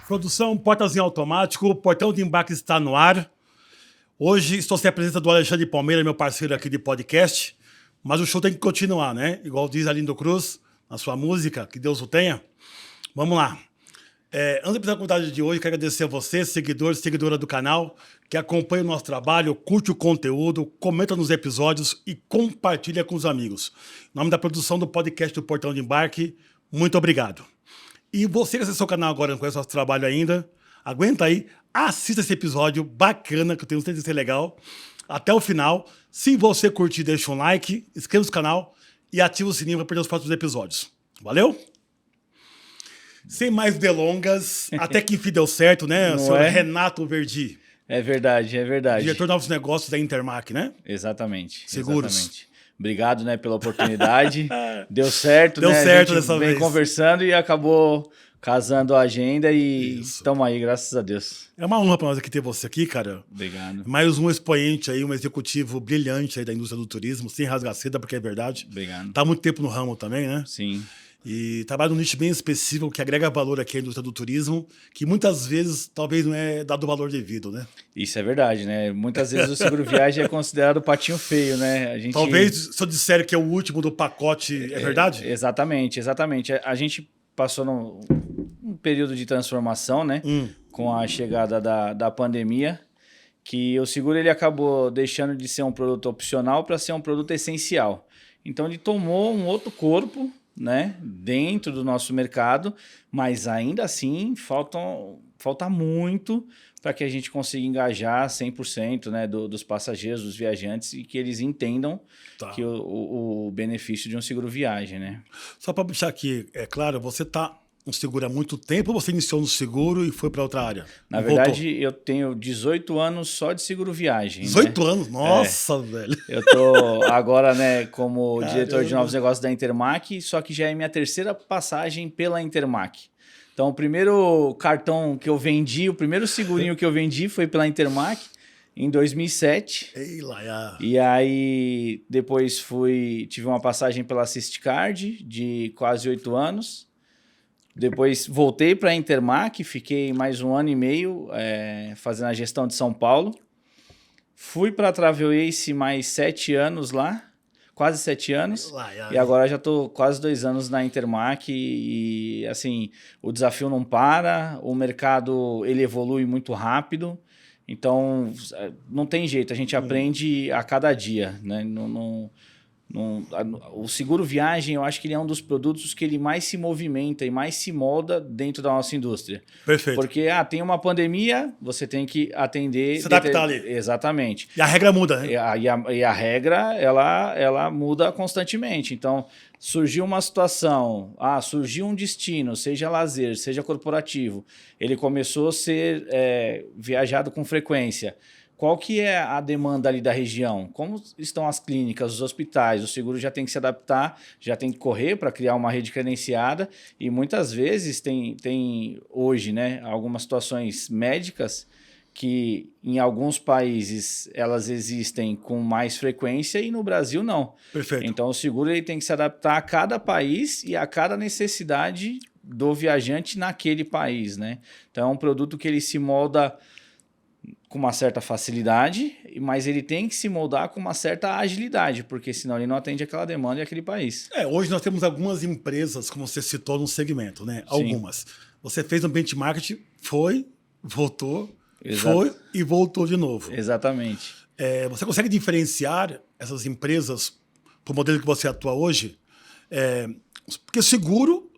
Produção, portazinho automático, o portão de embarque está no ar. Hoje estou sem a presença do Alexandre Palmeira, meu parceiro aqui de podcast, mas o show tem que continuar, né? Igual diz Arlindo Cruz, na sua música, que Deus o tenha. Vamos lá. Antes de apresentar a convidada de hoje, quero agradecer a você, seguidor e seguidora do canal, que acompanha o nosso trabalho, curte o conteúdo, comenta nos episódios e compartilha com os amigos. Em nome da produção do podcast do Portão de Embarque, muito obrigado. E você que acessou o canal agora e não conhece o nosso trabalho ainda, aguenta aí, assista esse episódio bacana, que eu tenho certeza que vai ser legal, até o final. Se você curtir, deixa um like, inscreva-se no canal e ativa o sininho para perder os próximos episódios. Valeu? Sem mais delongas, até que enfim deu certo, né? O senhor Renato Verdi. É verdade, é verdade. Diretor de novos negócios da Intermac, né? Exatamente. Seguros. Exatamente. Obrigado, né, pela oportunidade. Deu certo, Deu né? certo a gente dessa vem vez. Conversando e acabou casando a agenda e estamos aí, graças a Deus. É uma honra para nós aqui ter você aqui, cara. Obrigado. Mais um expoente aí, um executivo brilhante aí da indústria do turismo, sem rasgar seda, porque é verdade. Obrigado. Tá há muito tempo no ramo também, né? Sim. E trabalha num nicho bem específico que agrega valor aqui à indústria do turismo, que muitas vezes talvez não é dado o valor devido, né? Isso é verdade, né? Muitas vezes o seguro viagem é considerado o patinho feio, né? A gente... Talvez, se eu disser que é o último do pacote, é verdade? Exatamente, exatamente. A gente passou num período de transformação, né? Com a chegada da pandemia, que o seguro ele acabou deixando de ser um produto opcional para ser um produto essencial. Então ele tomou um outro corpo, né, dentro do nosso mercado, mas ainda assim falta muito para que a gente consiga engajar 100%, né, dos passageiros, dos viajantes e que eles entendam que o benefício de um seguro viagem, né? Só para deixar aqui, é claro, você está no seguro há muito tempo ou você iniciou no seguro e foi para outra área? Na verdade, eu tenho 18 anos só de seguro viagem. 18 né? anos? Nossa, velho. Eu tô agora, né, como diretor de novos negócios da Intermac, só que já é minha terceira passagem pela Intermac. Então, o primeiro cartão que eu vendi, o primeiro segurinho que eu vendi foi pela Intermac em 2007. Ei, lá, E aí, depois tive uma passagem pela Assistcard de quase 8 anos. Depois voltei para a Intermac, fiquei mais 1 ano e meio fazendo a gestão de São Paulo. Fui para a Travel Ace mais 7 anos lá, quase 7 anos. E agora já estou quase 2 anos na Intermac e assim, o desafio não para, o mercado ele evolui muito rápido. Então, não tem jeito, a gente aprende a cada dia, né? O seguro viagem, eu acho que ele é um dos produtos que ele mais se movimenta e mais se molda dentro da nossa indústria. Perfeito. Porque tem uma pandemia, você tem que atender... Se adaptar ali. Exatamente. E a regra muda, né? E a regra, ela muda constantemente. Então, surgiu uma situação, surgiu um destino, seja lazer, seja corporativo, ele começou a ser viajado com frequência. Qual que é a demanda ali da região? Como estão as clínicas, os hospitais? O seguro já tem que se adaptar, já tem que correr para criar uma rede credenciada e muitas vezes tem hoje, né, algumas situações médicas que em alguns países elas existem com mais frequência e no Brasil não. Perfeito. Então o seguro ele tem que se adaptar a cada país e a cada necessidade do viajante naquele país, né? Então é um produto que ele se molda com uma certa facilidade, mas ele tem que se moldar com uma certa agilidade, porque senão ele não atende aquela demanda e aquele país. Hoje nós temos algumas empresas, como você citou, no segmento, né? Sim. Algumas. Você fez um benchmark, foi, voltou, foi e voltou de novo. Exatamente. Você consegue diferenciar essas empresas para o modelo que você atua hoje? Porque seguro,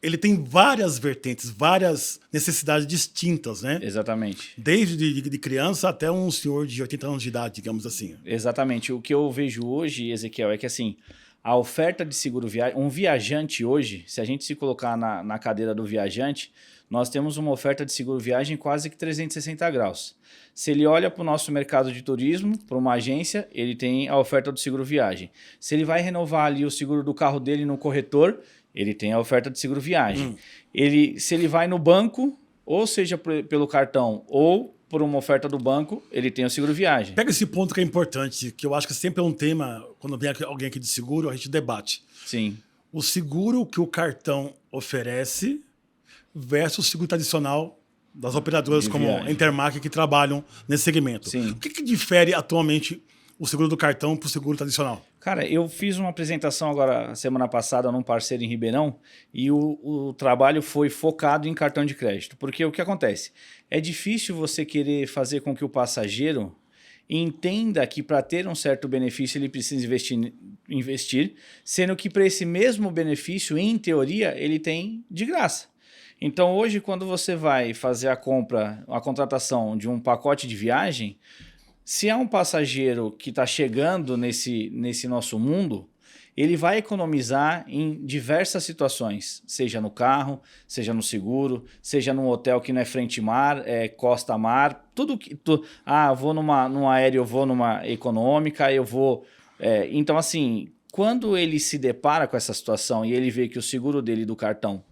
ele tem várias vertentes, várias necessidades distintas, né? Exatamente. Desde de criança até um senhor de 80 anos de idade, digamos assim. Exatamente. O que eu vejo hoje, Ezequiel, é que assim, a oferta de seguro viagem, um viajante hoje, se a gente se colocar na cadeira do viajante, nós temos uma oferta de seguro viagem quase que 360 graus. Se ele olha para o nosso mercado de turismo, para uma agência, ele tem a oferta do seguro viagem. Se ele vai renovar ali o seguro do carro dele no corretor, ele tem a oferta de seguro viagem. Se ele vai no banco, ou seja pelo cartão ou por uma oferta do banco, ele tem o seguro viagem. Pega esse ponto que é importante, que eu acho que sempre é um tema, quando vem alguém aqui de seguro, a gente debate. Sim. O seguro que o cartão oferece versus o seguro tradicional das operadoras como a Intermac que trabalham nesse segmento. Sim. O que difere atualmente o seguro do cartão para o seguro tradicional? Cara, eu fiz uma apresentação agora, semana passada, num parceiro em Ribeirão, e o trabalho foi focado em cartão de crédito. Porque o que acontece? É difícil você querer fazer com que o passageiro entenda que para ter um certo benefício ele precisa investir, sendo que para esse mesmo benefício, em teoria, ele tem de graça. Então hoje, quando você vai fazer a contratação de um pacote de viagem, se é um passageiro que está chegando nesse nosso mundo, ele vai economizar em diversas situações, seja no carro, seja no seguro, seja num hotel que não é frente-mar, é costa-mar, tudo que... eu vou num aéreo, eu vou numa econômica, eu vou... então, assim, quando ele se depara com essa situação e ele vê que o seguro dele do cartão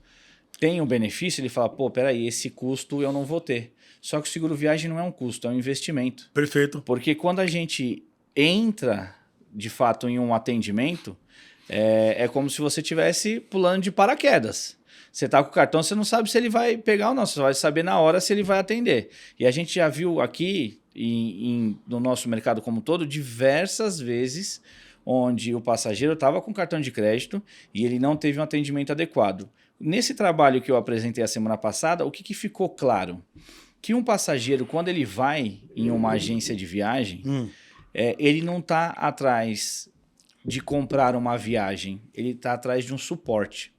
tem um benefício, ele fala, pô, peraí, esse custo eu não vou ter. Só que o seguro viagem não é um custo, é um investimento. Perfeito. Porque quando a gente entra, de fato, em um atendimento, é como se você estivesse pulando de paraquedas. Você está com o cartão, você não sabe se ele vai pegar ou não, você vai saber na hora se ele vai atender. E a gente já viu aqui, no nosso mercado como um todo, diversas vezes onde o passageiro estava com cartão de crédito e ele não teve um atendimento adequado. Nesse trabalho que eu apresentei a semana passada, o que ficou claro? Que um passageiro, quando ele vai em uma agência de viagem, ele não está atrás de comprar uma viagem, ele está atrás de um suporte.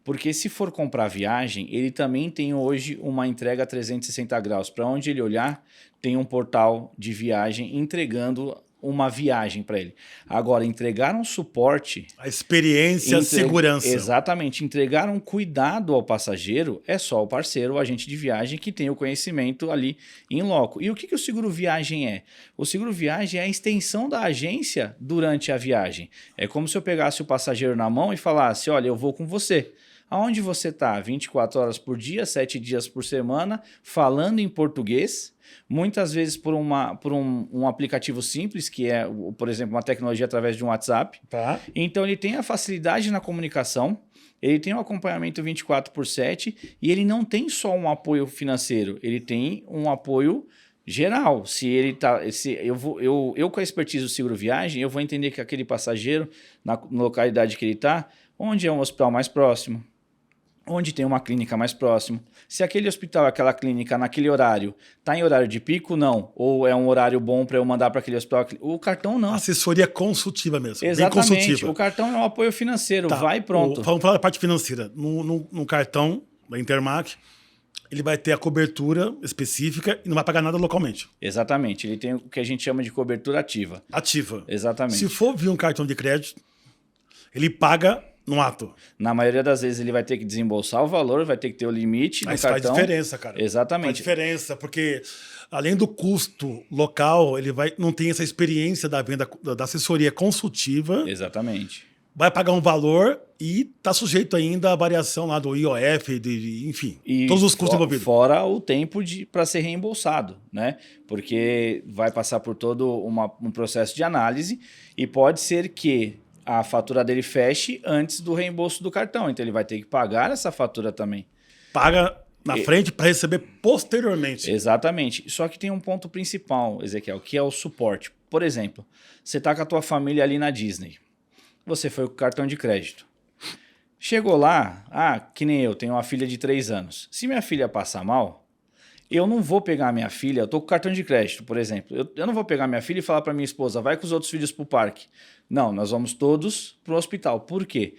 Porque se for comprar viagem, ele também tem hoje uma entrega 360 graus. Para onde ele olhar, tem um portal de viagem entregando uma viagem para ele. Agora, entregar um suporte... A experiência, a segurança. Exatamente. Entregar um cuidado ao passageiro é só o parceiro, o agente de viagem, que tem o conhecimento ali em loco. E o que o seguro viagem é? O seguro viagem é a extensão da agência durante a viagem. É como se eu pegasse o passageiro na mão e falasse, olha, eu vou com você. Aonde você está? 24 horas por dia, 7 dias por semana, falando em português, muitas vezes por um aplicativo simples, que é, por exemplo, uma tecnologia através de um WhatsApp. Tá. Então, ele tem a facilidade na comunicação, ele tem um acompanhamento 24/7 e ele não tem só um apoio financeiro, ele tem um apoio geral. Se ele tá, eu com a expertise do seguro viagem, eu vou entender que aquele passageiro, na localidade que ele está, onde é um hospital mais próximo, onde tem uma clínica mais próximo. Se aquele hospital, aquela clínica, naquele horário, está em horário de pico, não. Ou é um horário bom para eu mandar para aquele hospital. O cartão não. Assessoria consultiva mesmo. Exatamente. Bem consultiva. O cartão é um apoio financeiro. Tá. Vai pronto. Vamos falar da parte financeira. No cartão da Intermac, ele vai ter a cobertura específica e não vai pagar nada localmente. Exatamente. Ele tem o que a gente chama de cobertura ativa. Ativa. Exatamente. Se for via um cartão de crédito, ele paga no ato. Na maioria das vezes ele vai ter que desembolsar o valor, vai ter que ter o limite no cartão. Mas faz diferença, cara. Exatamente. Faz diferença, porque além do custo local, ele não tem essa experiência da venda, da assessoria consultiva. Exatamente. Vai pagar um valor e está sujeito ainda à variação lá do IOF, enfim, todos os custos envolvidos. Fora o tempo para ser reembolsado, né? Porque vai passar por todo um processo de análise e pode ser que a fatura dele feche antes do reembolso do cartão. Então, ele vai ter que pagar essa fatura também. Paga na frente para receber posteriormente. Exatamente. Só que tem um ponto principal, Ezequiel, que é o suporte. Por exemplo, você está com a tua família ali na Disney. Você foi com o cartão de crédito. Chegou lá, que nem eu, tenho uma filha de 3 anos. Se minha filha passar mal, eu não vou pegar minha filha, eu tô com cartão de crédito, por exemplo. Eu não vou pegar minha filha e falar para minha esposa, vai com os outros filhos pro parque. Não, nós vamos todos pro hospital. Por quê?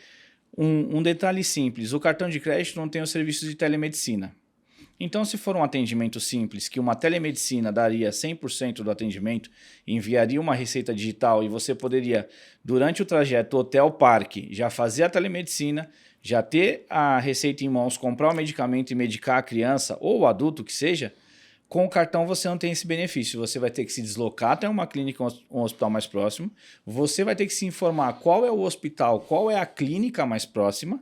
Um detalhe simples, o cartão de crédito não tem o serviço de telemedicina. Então, se for um atendimento simples, que uma telemedicina daria 100% do atendimento, enviaria uma receita digital e você poderia, durante o trajeto hotel-parque, já fazer a telemedicina, já ter a receita em mãos, comprar o medicamento e medicar a criança ou o adulto que seja, com o cartão você não tem esse benefício. Você vai ter que se deslocar até uma clínica, um hospital mais próximo, você vai ter que se informar qual é o hospital, qual é a clínica mais próxima.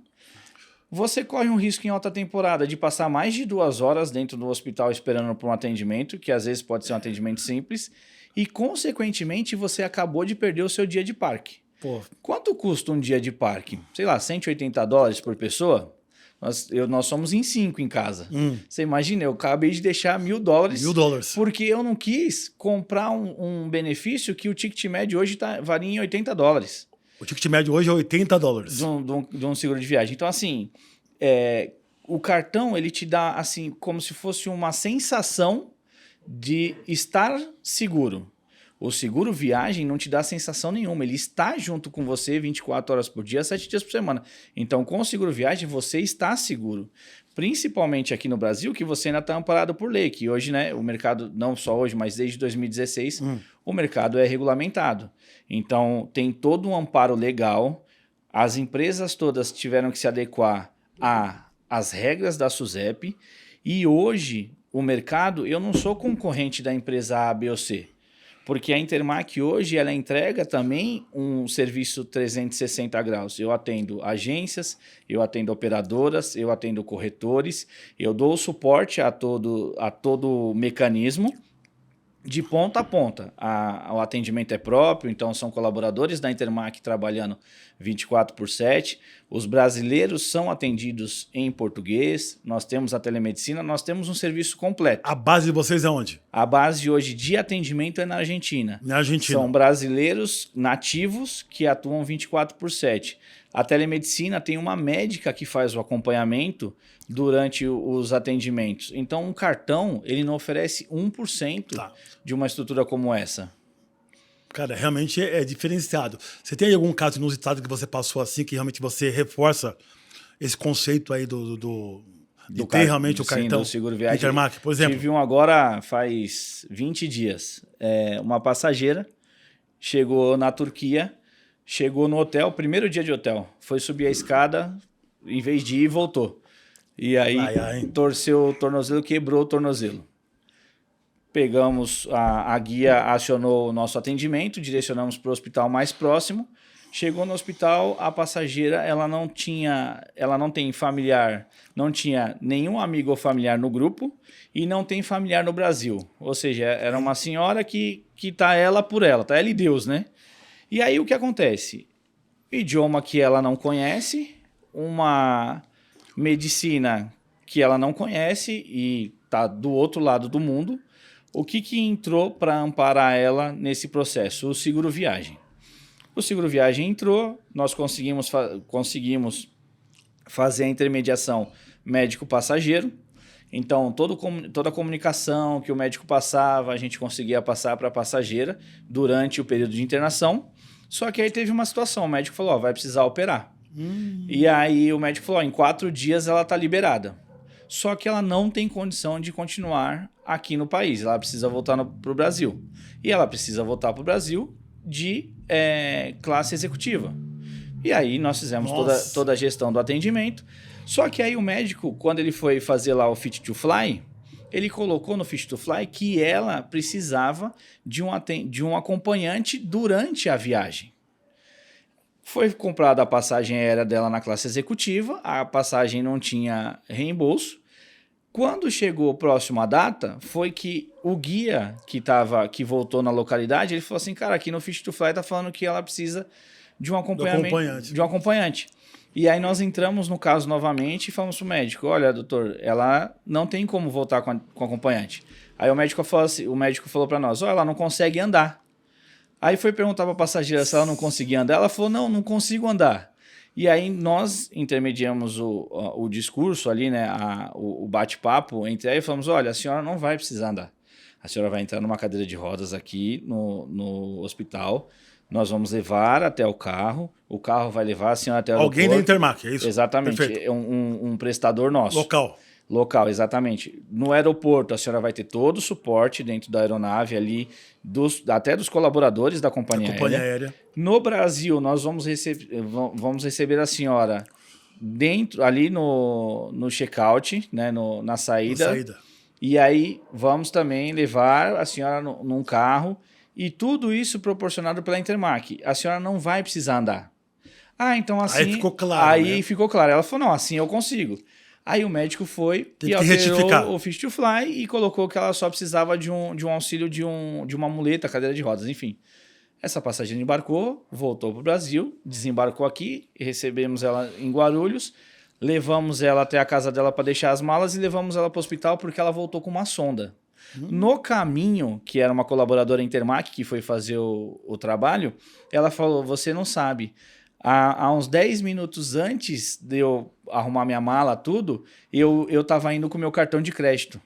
Você corre um risco em alta temporada de passar mais de 2 horas dentro do hospital esperando por um atendimento, que às vezes pode ser um atendimento simples, e consequentemente você acabou de perder o seu dia de parque. Pô. Quanto custa um dia de parque? Sei lá, $180 por pessoa? Nós somos em 5 em casa. Você imagina, eu acabei de deixar $1.000. $1.000. Porque eu não quis comprar um benefício que o ticket médio hoje varia em $80. O ticket médio hoje é $80. De um seguro de viagem. Então, assim, o cartão, ele te dá, assim, como se fosse uma sensação de estar seguro. O seguro viagem não te dá sensação nenhuma. Ele está junto com você 24 horas por dia, 7 dias por semana. Então, com o seguro viagem, você está seguro. Principalmente aqui no Brasil, que você ainda está amparado por lei. Que hoje, né, o mercado, não só hoje, mas desde 2016, o mercado é regulamentado. Então, tem todo um amparo legal. As empresas todas tiveram que se adequar às regras da SUSEP. E hoje, o mercado, eu não sou concorrente da empresa A, B ou C. Porque a Intermac hoje, ela entrega também um serviço 360 graus. Eu atendo agências, eu atendo operadoras, eu atendo corretores, eu dou suporte a todo o mecanismo de ponta a ponta. O atendimento é próprio, então são colaboradores da Intermac trabalhando 24/7. Os brasileiros são atendidos em português, nós temos a telemedicina, nós temos um serviço completo. A base de vocês é onde? A base hoje de atendimento é na Argentina. Na Argentina. São brasileiros nativos que atuam 24/7. A telemedicina tem uma médica que faz o acompanhamento durante os atendimentos. Então, um cartão, ele não oferece 1% de uma estrutura como essa. Cara, realmente é diferenciado. Você tem algum caso inusitado que você passou assim, que realmente você reforça esse conceito aí de ter realmente o cartão do seguro viagem? Intermac, por exemplo? Tive um agora faz 20 dias. Uma passageira chegou na Turquia, chegou no hotel, primeiro dia de hotel, foi subir a escada, em vez de ir, voltou. E aí torceu o tornozelo, quebrou o tornozelo. Pegamos, a guia acionou o nosso atendimento, direcionamos para o hospital mais próximo. Chegou no hospital, a passageira ela não tem familiar, não tinha nenhum amigo ou familiar no grupo e não tem familiar no Brasil. Ou seja, era uma senhora que tá ela por ela, tá ela e Deus, né? E aí o que acontece? Idioma que ela não conhece, uma medicina que ela não conhece e tá do outro lado do mundo. O que entrou para amparar ela nesse processo? O seguro viagem. O seguro viagem entrou, nós conseguimos fazer a intermediação médico-passageiro. Então, toda a comunicação que o médico passava, a gente conseguia passar para a passageira durante o período de internação. Só que aí teve uma situação, o médico falou, vai precisar operar. E aí o médico falou, em 4 dias ela está liberada. Só que ela não tem condição de continuar aqui no país, ela precisa voltar para o Brasil. E ela precisa voltar para o Brasil de classe executiva. E aí nós fizemos toda a gestão do atendimento. Só que aí o médico, quando ele foi fazer lá o Fit to Fly, ele colocou no Fit to Fly que ela precisava de um acompanhante durante a viagem. Foi comprada a passagem aérea dela na classe executiva, a passagem não tinha reembolso. Quando chegou próximo à data, foi que o guia que voltou na localidade, ele falou assim, cara, aqui no Fit to Fly tá falando que ela precisa de um acompanhante. E aí nós entramos no caso novamente e falamos pro médico, olha, doutor, ela não tem como voltar com acompanhante. Aí o médico falou para nós, ela não consegue andar. Aí foi perguntar para a passageira se ela não conseguia andar, ela falou, não consigo andar. E aí nós intermediamos o discurso ali, né, o bate-papo entre aí e falamos, olha, a senhora não vai precisar andar. A senhora vai entrar numa cadeira de rodas aqui no hospital, nós vamos levar até o carro vai levar a senhora até o aeroporto. Alguém da Intermac, é isso? Exatamente, é um prestador nosso. Local, exatamente. No aeroporto, a senhora vai ter todo o suporte dentro da aeronave ali, até dos colaboradores da companhia aérea. No Brasil, nós vamos receber a senhora ali no check-out, né, na saída. E aí vamos também levar a senhora num carro e tudo isso proporcionado pela Intermac. A senhora não vai precisar andar. Então assim... Aí ficou claro, Aí ficou claro. Ela falou, não, assim eu consigo. Aí o médico foi e alterou o Fit to Fly e colocou que ela só precisava de um auxílio de uma muleta, cadeira de rodas, enfim. Essa passageira embarcou, voltou para o Brasil, desembarcou aqui, recebemos ela em Guarulhos. levamos ela até a casa dela para deixar as malas e levamos ela para o hospital porque ela voltou com uma sonda. No caminho, que era uma colaboradora Intermac que foi fazer o trabalho, ela falou, você não sabe, há uns 10 minutos antes de eu arrumar minha mala, tudo, eu tava indo com o meu cartão de crédito.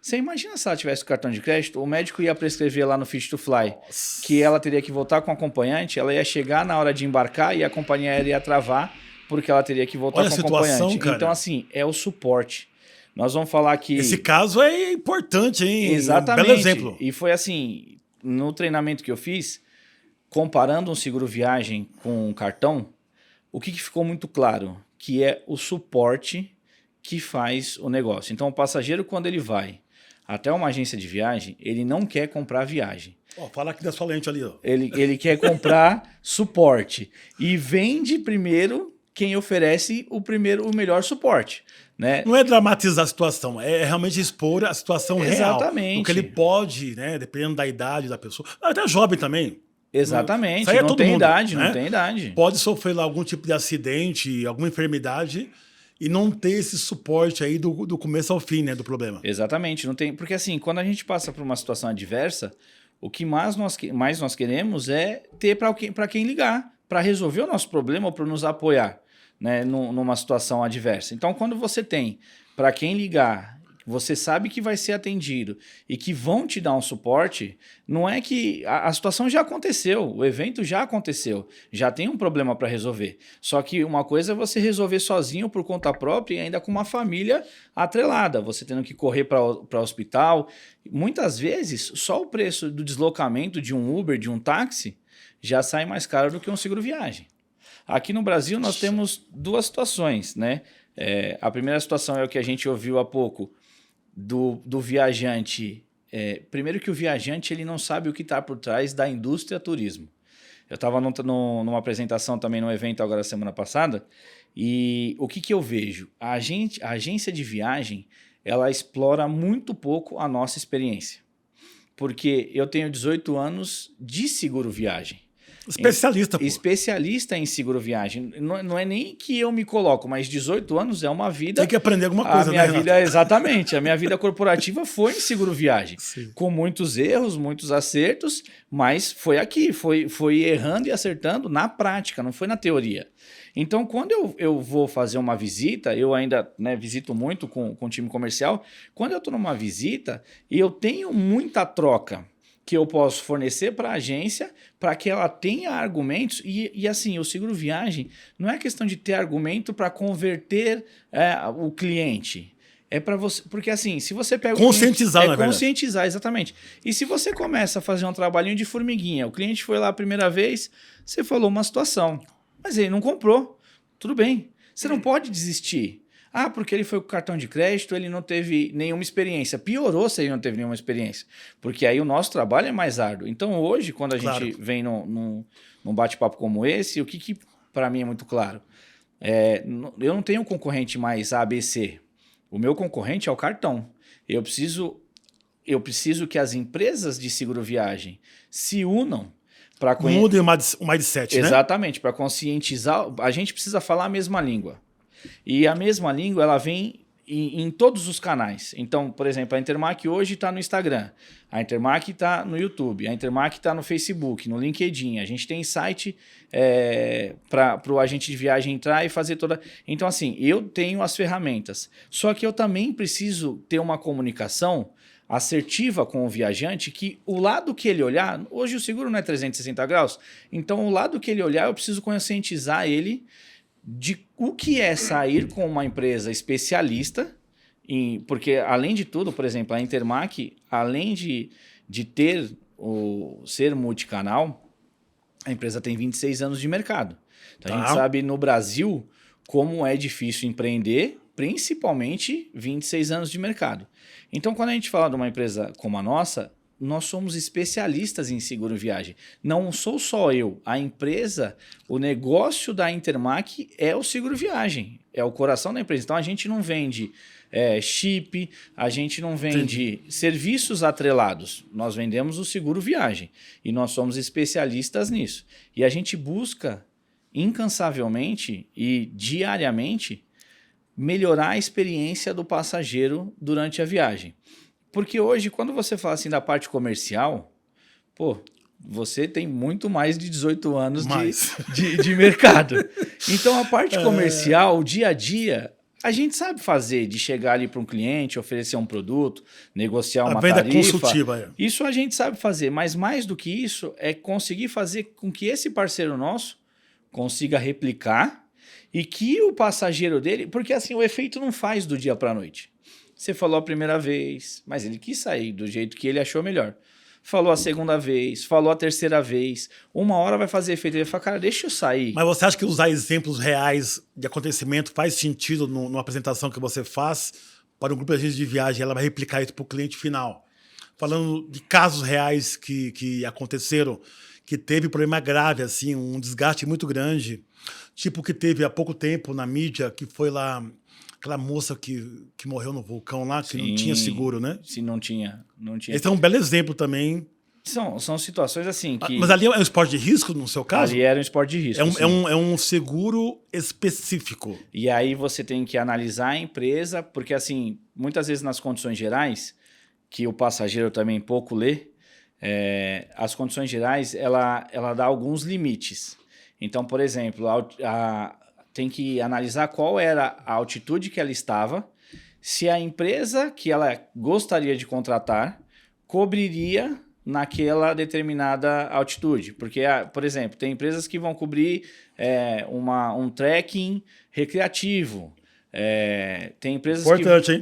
Você imagina se ela tivesse o cartão de crédito, o médico ia prescrever lá no Fit to Fly que ela teria que voltar com o acompanhante, ela ia chegar na hora de embarcar e a companhia aérea ia travar porque ela teria que voltar com o acompanhante. Cara. Então, assim, é o suporte. Nós vamos falar que... Esse caso é importante, hein? Exatamente. Um belo exemplo. E foi assim, no treinamento que eu fiz, comparando um seguro viagem com um cartão, o que ficou muito claro? Que é o suporte que faz o negócio. Então, o passageiro, quando ele vai até uma agência de viagem, ele não quer comprar viagem. Fala aqui da sua lente ali. Ó. Ele quer comprar suporte. E vende primeiro quem oferece o melhor suporte. Né? Não é dramatizar a situação, é realmente expor a situação real. Exatamente. O que ele pode, né, dependendo da idade da pessoa. Até jovem também. Exatamente. Não tem mundo, idade, né? não tem idade. Pode sofrer lá algum tipo de acidente, alguma enfermidade e não ter esse suporte aí do começo ao fim, né, do problema. Exatamente. Não tem, porque assim, quando a gente passa por uma situação adversa, o que mais nós queremos é ter para quem ligar, para resolver o nosso problema ou para nos apoiar, né, numa situação adversa. Então, quando você tem para quem ligar, você sabe que vai ser atendido e que vão te dar um suporte, não é que a situação já aconteceu, o evento já aconteceu, já tem um problema para resolver. Só que uma coisa é você resolver sozinho por conta própria e ainda com uma família atrelada, você tendo que correr para o hospital. Muitas vezes, só o preço do deslocamento de um Uber, de um táxi, já sai mais caro do que um seguro viagem. Aqui no Brasil nós temos duas situações, né? A primeira situação é o que a gente ouviu há pouco, do viajante. Primeiro que o viajante ele não sabe o que está por trás da indústria turismo. Eu estava numa apresentação também no evento agora semana passada e o que eu vejo? A agência de viagem ela explora muito pouco a nossa experiência. Porque eu tenho 18 anos de seguro viagem. Especialista, pô. Especialista em seguro viagem. Não é nem que eu me coloco, mas 18 anos é uma vida... Tem que aprender alguma coisa, né, vida, exatamente. A minha vida corporativa foi em seguro viagem. Sim. Com muitos erros, muitos acertos, mas foi aqui. Foi errando e acertando na prática, não foi na teoria. Então, quando eu vou fazer uma visita, eu ainda visito muito com o time comercial, quando eu estou numa visita, eu tenho muita troca que eu posso fornecer para a agência para que ela tenha argumentos e assim, o seguro viagem não é questão de ter argumento para converter o cliente. É para você, porque assim, se você pega conscientizar, o cliente, conscientizar, exatamente. E se você começa a fazer um trabalhinho de formiguinha, o cliente foi lá a primeira vez, você falou uma situação, mas ele não comprou. Tudo bem. Você não pode desistir. Ah, porque ele foi com cartão de crédito, ele não teve nenhuma experiência. Piorou se ele não teve nenhuma experiência. Porque aí o nosso trabalho é mais árduo. Então hoje, quando a gente vem num bate-papo como esse, o que para mim é muito claro? Eu não tenho um concorrente mais ABC. O meu concorrente é o cartão. Eu preciso que as empresas de seguro viagem se unam para... Mudem o mindset, né? Exatamente, para conscientizar. A gente precisa falar a mesma língua. E a mesma língua, ela vem em todos os canais. Então, por exemplo, a Intermac hoje está no Instagram, a Intermac está no YouTube, a Intermac está no Facebook, no LinkedIn. A gente tem site para o agente de viagem entrar e fazer toda... Então, assim, eu tenho as ferramentas. Só que eu também preciso ter uma comunicação assertiva com o viajante, que o lado que ele olhar... Hoje o seguro não é 360 graus, então o lado que ele olhar, eu preciso conscientizar ele de o que é sair com uma empresa especialista, porque além de tudo, por exemplo, a Intermac, além de ser multicanal, a empresa tem 26 anos de mercado. Então a gente sabe no Brasil como é difícil empreender, principalmente 26 anos de mercado. Então quando a gente fala de uma empresa como a nossa, nós somos especialistas em seguro viagem. Não sou só eu. A empresa, o negócio da Intermac é o seguro viagem. É o coração da empresa. Então, a gente não vende chip, a gente não vende serviços atrelados. Nós vendemos o seguro viagem. E nós somos especialistas nisso. E a gente busca, incansavelmente e diariamente, melhorar a experiência do passageiro durante a viagem. Porque hoje, quando você fala assim da parte comercial, pô, você tem muito mais de 18 anos de mercado. Então, a parte comercial, o dia a dia, a gente sabe fazer, de chegar ali para um cliente, oferecer um produto, negociar uma venda tarifa. consultiva. Isso a gente sabe fazer, mas mais do que isso, é conseguir fazer com que esse parceiro nosso consiga replicar e que o passageiro dele... Porque assim, o efeito não faz do dia para a noite. Você falou a primeira vez, mas ele quis sair do jeito que ele achou melhor. Falou a segunda vez, falou a terceira vez. Uma hora vai fazer efeito. Ele vai falar, cara, deixa eu sair. Mas você acha que usar exemplos reais de acontecimento faz sentido numa apresentação que você faz para um grupo de agentes de viagem? Ela vai replicar isso para o cliente final. Falando de casos reais que aconteceram, que teve problema grave, assim, um desgaste muito grande. Tipo que teve há pouco tempo na mídia, que foi lá... Aquela moça que morreu no vulcão lá, que não tinha seguro, né? Sim, não tinha. Esse é um belo exemplo também. São situações assim que... Mas ali é um esporte de risco, no seu caso? Ali era um esporte de risco, é um seguro específico. E aí você tem que analisar a empresa, porque assim, muitas vezes nas condições gerais, que o passageiro também pouco lê, as condições gerais, ela dá alguns limites. Então, por exemplo, tem que analisar qual era a altitude que ela estava, se a empresa que ela gostaria de contratar cobriria naquela determinada altitude. Porque, por exemplo, tem empresas que vão cobrir um trekking recreativo. Tem empresas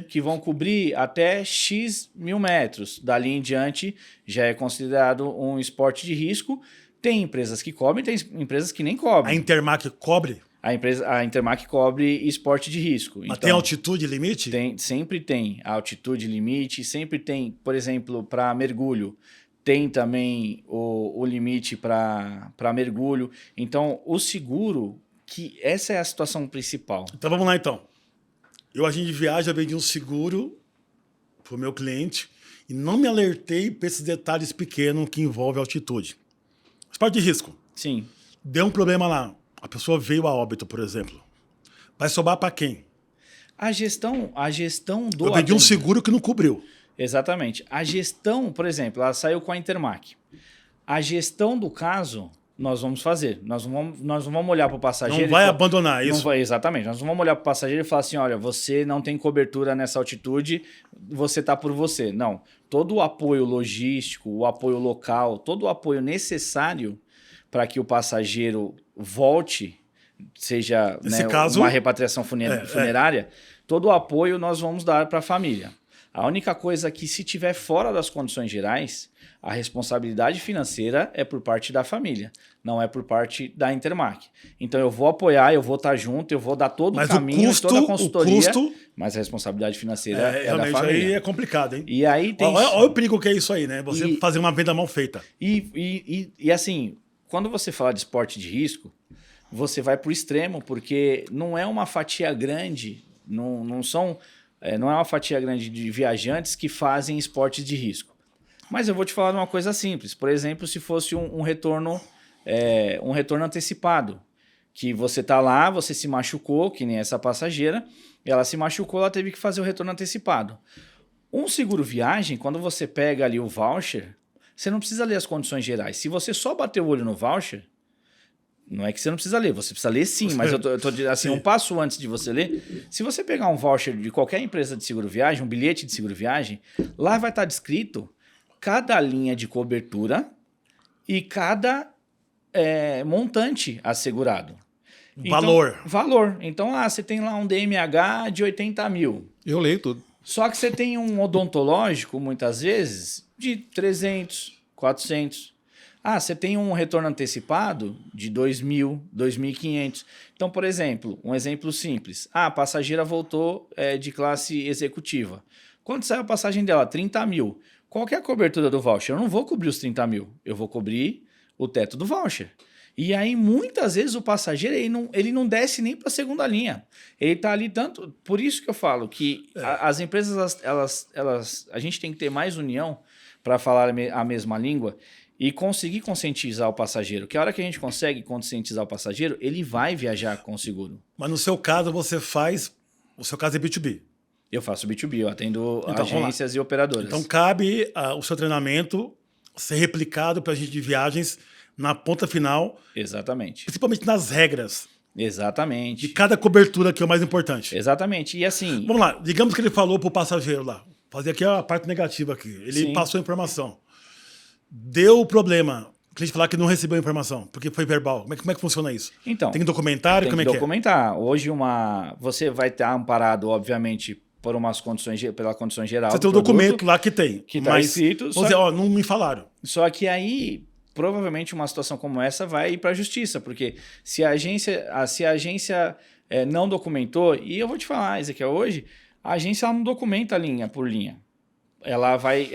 que vão cobrir até X mil metros. Dali em diante já é considerado um esporte de risco. Tem empresas que cobrem, tem empresas que nem cobrem. A Intermac cobre? A Intermac cobre esporte de risco. Mas então, tem altitude limite? Sempre tem altitude limite, sempre tem, por exemplo, para mergulho, tem também o limite para mergulho. Então, o seguro, que essa é a situação principal. Então, vamos lá, então. Eu, agente de viagem, vendi um seguro para o meu cliente e não me alertei para esses detalhes pequenos que envolvem altitude. Esporte de risco. Sim. Deu um problema lá. A pessoa veio a óbito, por exemplo. Vai sobrar para quem? A gestão do... Eu vendi um seguro que não cobriu. Exatamente. A gestão, por exemplo, ela saiu com a Intermac. A gestão do caso, nós vamos fazer. Nós não vamos olhar para o passageiro... Não vai abandonar isso. Exatamente. Nós não vamos olhar para o passageiro e falar assim, olha, você não tem cobertura nessa altitude, você está por você. Não. Todo o apoio logístico, o apoio local, todo o apoio necessário para que o passageiro volte, seja caso, uma repatriação funerária, todo o apoio nós vamos dar para a família. A única coisa que, se tiver fora das condições gerais, a responsabilidade financeira é por parte da família, não é por parte da Intermac. Então eu vou apoiar, eu vou estar junto, eu vou dar todo o caminho, toda a consultoria, mas a realmente financeira é da família. Aí é complicado, hein? E aí tem... Olha o perigo que é isso aí, né? Você fazer uma venda mal feita. E assim, quando você fala de esporte de risco, você vai para o extremo, porque não é uma fatia grande, não é uma fatia grande de viajantes que fazem esportes de risco. Mas eu vou te falar de uma coisa simples. Por exemplo, se fosse um retorno antecipado, que você está lá, você se machucou, que nem essa passageira, ela se machucou, ela teve que fazer o retorno antecipado. Um seguro viagem, quando você pega ali o voucher, você não precisa ler as condições gerais. Se você só bater o olho no voucher, não é que você não precisa ler, você precisa ler sim, mas eu tô assim, um passo antes de você ler. Se você pegar um voucher de qualquer empresa de seguro viagem, um bilhete de seguro viagem, lá vai estar descrito cada linha de cobertura e cada montante assegurado. Valor. Então, valor. Então, você tem lá um DMH de 80 mil. Eu leio tudo. Só que você tem um odontológico, muitas vezes, de 300, 400. Você tem um retorno antecipado de 2.000, 2.500. Então, por exemplo, um exemplo simples. A passageira voltou de classe executiva. Quanto sai a passagem dela? 30 mil. Qual que é a cobertura do voucher? Eu não vou cobrir os 30 mil. Eu vou cobrir o teto do voucher. E aí, muitas vezes, o passageiro ele não desce nem para a segunda linha. Ele está ali tanto... Por isso que eu falo que as empresas, a gente tem que ter mais união para falar a mesma língua e conseguir conscientizar o passageiro. Que a hora que a gente consegue conscientizar o passageiro, ele vai viajar com o seguro. Mas no seu caso, você faz O seu caso é B2B. Eu faço B2B, eu atendo Então, agências e operadoras. Então, cabe o seu treinamento ser replicado para a gente de viagens na ponta final, Exatamente. principalmente nas regras de Exatamente. cada cobertura, que é o mais importante. Exatamente. E assim, Vamos lá, digamos que ele falou para o passageiro lá, fazer aqui a parte negativa aqui. Ele Sim. passou a informação. Deu o problema. O cliente falar que não recebeu a informação, porque foi verbal. Como é que funciona isso? então, Tem documentário? tem Como que é que é? documentar. Hoje você vai estar amparado, obviamente, por umas condições, pela condição geral Você do tem um produto, documento lá que tem. que está mas, escrito. vamos dizer, ó, não me falaram. Só que aí, provavelmente, uma situação como essa vai ir para a justiça, porque se a agência não documentou, e eu vou te falar, Ezequiel, hoje, a agência ela não documenta linha por linha. Ela vai,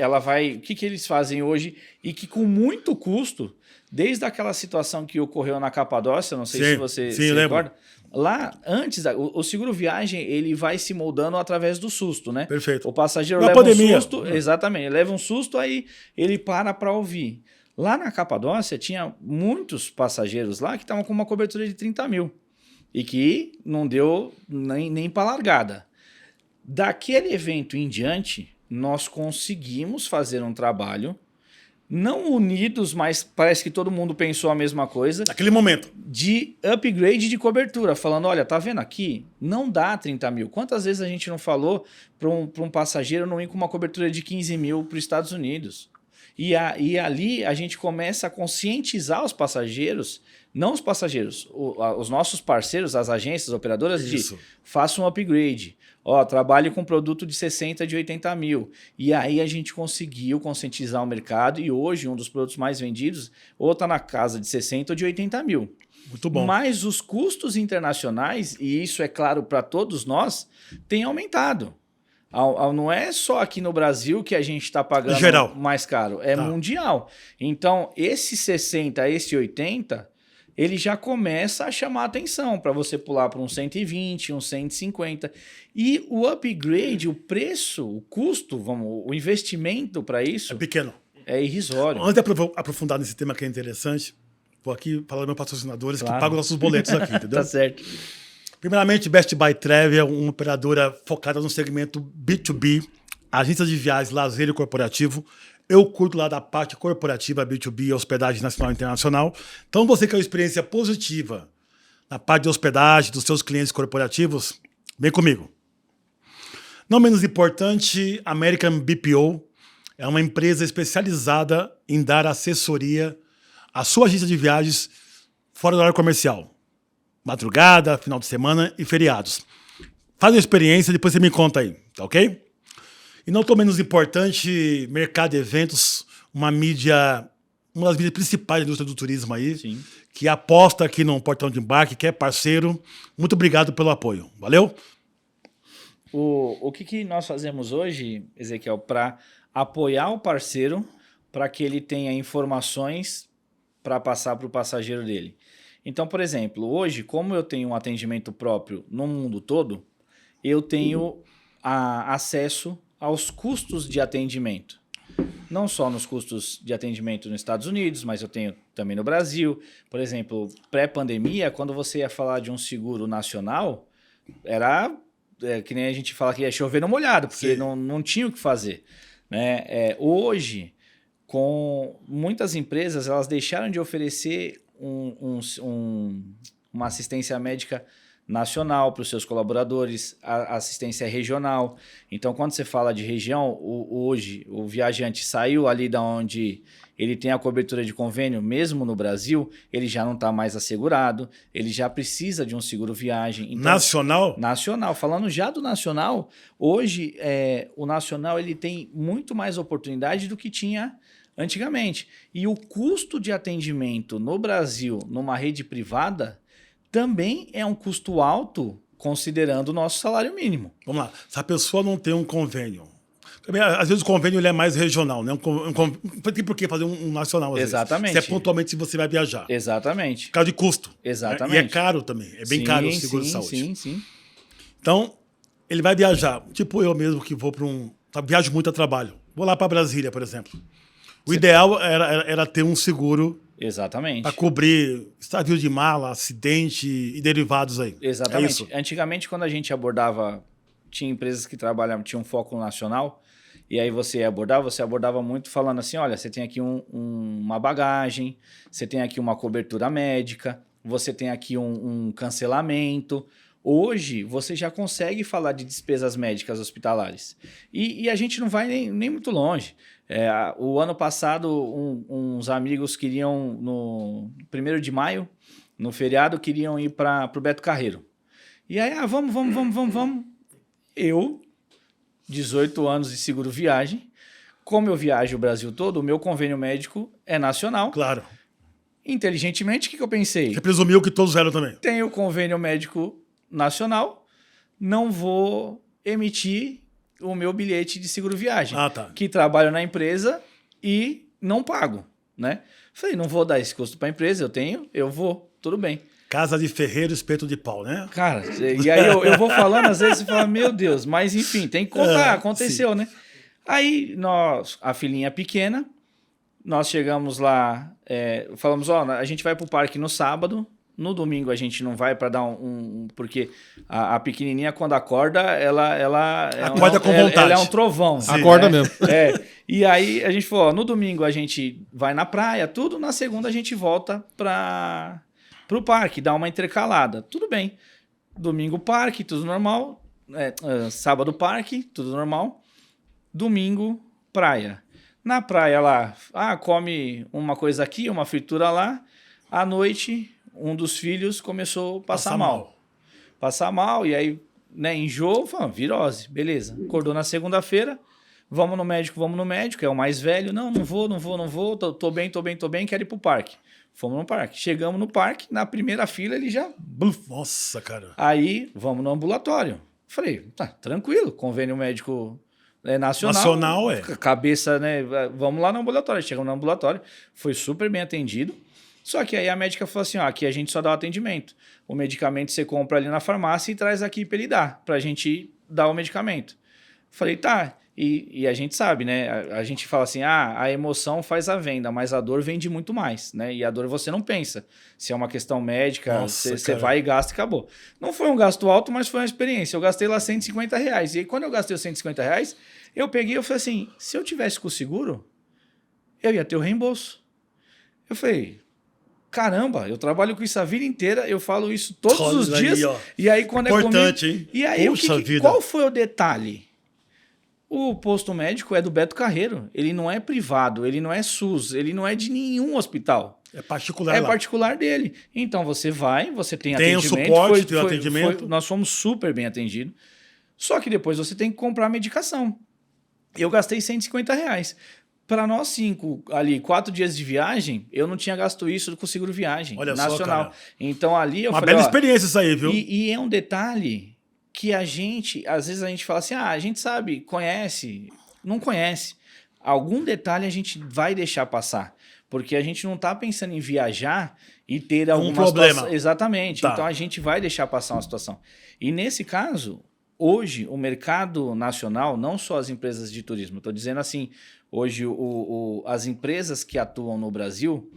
o que eles fazem hoje e que com muito custo, desde aquela situação que ocorreu na Capadócia, não sei se você se recorda, lá antes, o seguro viagem ele vai se moldando através do susto, né? Perfeito. O passageiro Na leva pandemia. um susto, exatamente, ele leva um susto, aí ele para ouvir. Lá na Capadócia tinha muitos passageiros lá que estavam com uma cobertura de 30 mil e que não deu nem para largada. Daquele evento em diante, nós conseguimos fazer um trabalho, não unidos, mas parece que todo mundo pensou a mesma coisa. Naquele momento. De upgrade de cobertura, falando, olha, tá vendo aqui? Não dá 30 mil. Quantas vezes a gente não falou para um passageiro não ir com uma cobertura de 15 mil para os Estados Unidos? E ali a gente começa a conscientizar os passageiros, não os passageiros, os nossos parceiros, as agências, as operadoras, Isso. de faça um upgrade. Ó, trabalhe com produto de 60, de 80 mil. E aí a gente conseguiu conscientizar o mercado e hoje um dos produtos mais vendidos ou está na casa de 60 ou de 80 mil. Muito bom. Mas os custos internacionais, e isso é claro para todos nós, têm aumentado. Não é só aqui no Brasil que a gente está pagando geral. mais caro, é mundial. Então, esse 60, esse 80, ele já começa a chamar a atenção para você pular para um 120, um 150. E o upgrade, o preço, o custo, o investimento para isso É pequeno. é irrisório. Antes de aprofundar nesse tema que é interessante, vou aqui falar dos meus patrocinadores que pagam nossos boletos aqui, entendeu? Tá certo. Primeiramente, Best Buy Travel, uma operadora focada no segmento B2B, agência de viagens, lazer e corporativo. Eu cuido lá da parte corporativa B2B, hospedagem nacional e internacional. Então, você quer uma experiência positiva na parte de hospedagem dos seus clientes corporativos, vem comigo. Não menos importante, American BPO é uma empresa especializada em dar assessoria à sua agência de viagens fora do horário comercial. Madrugada, final de semana e feriados. Faz uma experiência, depois você me conta aí, tá ok? E não tão menos importante, mercado de eventos, uma das mídias principais da indústria do turismo aí, Sim. que aposta aqui no Portão de Embarque, que é parceiro. Muito obrigado pelo apoio. Valeu? O que nós fazemos hoje, Ezequiel, para apoiar o parceiro, para que ele tenha informações para passar para o passageiro dele? Então, por exemplo, hoje, como eu tenho um atendimento próprio no mundo todo, eu tenho acesso aos custos de atendimento. Não só nos custos de atendimento nos Estados Unidos, mas eu tenho também no Brasil. Por exemplo, pré-pandemia, quando você ia falar de um seguro nacional, era que nem a gente fala que ia chover no molhado, porque não tinha o que fazer. Né? Hoje, com muitas empresas, elas deixaram de oferecer uma assistência médica nacional para os seus colaboradores, a assistência regional. Então, quando você fala de região, hoje o viajante saiu ali da onde ele tem a cobertura de convênio, mesmo no Brasil, ele já não está mais assegurado, ele já precisa de um seguro viagem. Então, nacional? Nacional. Falando já do nacional, hoje o nacional ele tem muito mais oportunidade do que tinha antigamente. E o custo de atendimento no Brasil, numa rede privada, também é um custo alto, considerando o nosso salário mínimo. Vamos lá. Se a pessoa não tem um convênio, às vezes o convênio ele é mais regional, né? Tem por que fazer um nacional, às Exatamente. vezes. Se é pontualmente se você vai viajar. Exatamente. Por causa de custo. Exatamente. Né? E é caro também. É bem caro o seguro de saúde. Sim. Então, ele vai viajar. Tipo eu mesmo que vou para viajo muito a trabalho. Vou lá para Brasília, por exemplo. O ideal era ter um seguro. Exatamente. Para cobrir extravio de mala, acidente e derivados aí. Exatamente. É isso. Antigamente, quando a gente abordava tinha empresas que trabalhavam, tinham um foco nacional, e aí você abordava muito falando assim, olha, você tem aqui uma bagagem, você tem aqui uma cobertura médica, você tem aqui um cancelamento. Hoje, você já consegue falar de despesas médicas hospitalares. E a gente não vai nem muito longe. O ano passado, uns amigos queriam, no 1º de maio, no feriado, queriam ir para o Beto Carreiro. E aí, vamos. Eu, 18 anos de seguro viagem, como eu viajo o Brasil todo, o meu convênio médico é nacional. Claro. Inteligentemente, o que eu pensei? Você presumiu que todos eram também. Tenho convênio médico nacional, não vou emitir o meu bilhete de seguro viagem, que trabalho na empresa e não pago, né? Falei, não vou dar esse custo para a empresa, eu vou, tudo bem. Casa de ferreiro, espeto de pau, né? Cara, e aí eu vou falando, às vezes você fala, meu Deus, mas enfim, tem que contar, aconteceu, né? Aí a filhinha pequena, nós chegamos lá, falamos, a gente vai pro parque no sábado, no domingo a gente não vai para dar porque a pequenininha, quando acorda, ela acorda com vontade. Ela é um trovão. Sim, acorda mesmo. E aí a gente falou, no domingo a gente vai na praia, tudo, na segunda a gente volta pro parque, dá uma intercalada. Tudo bem. Domingo parque, tudo normal. Sábado parque, tudo normal. Domingo, praia. Na praia lá, come uma coisa aqui, uma fritura lá. À noite, um dos filhos começou a passar mal. Passar mal, e aí, enjoo, virose. Beleza. Acordou na segunda-feira, vamos no médico, é o mais velho. Não vou, tô bem, quero ir pro parque. Fomos no parque. Chegamos no parque, na primeira fila ele já... Nossa, cara. Aí, vamos no ambulatório. Falei, tá, tranquilo, convênio médico nacional. Cabeça, né? Vamos lá no ambulatório. Chegamos no ambulatório, foi super bem atendido. Só que aí a médica falou assim, aqui a gente só dá o atendimento. O medicamento você compra ali na farmácia e traz aqui pra ele dar, pra gente dar o medicamento. Falei, tá... E a gente sabe, né? A gente fala assim, a emoção faz a venda, mas a dor vende muito mais, né? E a dor você não pensa. Se é uma questão médica, você vai e gasta e acabou. Não foi um gasto alto, mas foi uma experiência. Eu gastei lá R$150. E aí, quando eu gastei os R$150, eu peguei e falei assim, se eu tivesse com o seguro, eu ia ter o reembolso. Eu falei, caramba, eu trabalho com isso a vida inteira, eu falo isso todos os dias. E aí, quando importante, comigo... hein? E aí, qual foi o detalhe? O posto médico é do Beto Carreiro. Ele não é privado, ele não é SUS, ele não é de nenhum hospital. É particular. É particular dele. Então você vai, você tem atendimento. Tem o suporte, tem o atendimento. Nós fomos super bem atendidos. Só que depois você tem que comprar medicação. Eu gastei R$150. Para nós 5, 4 dias de viagem, eu não tinha gasto isso com seguro viagem. Olha nacional. Só, cara. Então ali eu falei... Uma bela experiência isso aí, viu? E é um detalhe... que às vezes a gente fala assim, a gente sabe, conhece, não conhece. Algum detalhe a gente vai deixar passar, porque a gente não está pensando em viajar e ter algum problema. Situação. Exatamente, Tá. Então a gente vai deixar passar uma situação. E nesse caso, hoje, o mercado nacional, não só as empresas de turismo, estou dizendo assim, hoje as empresas que atuam no Brasil,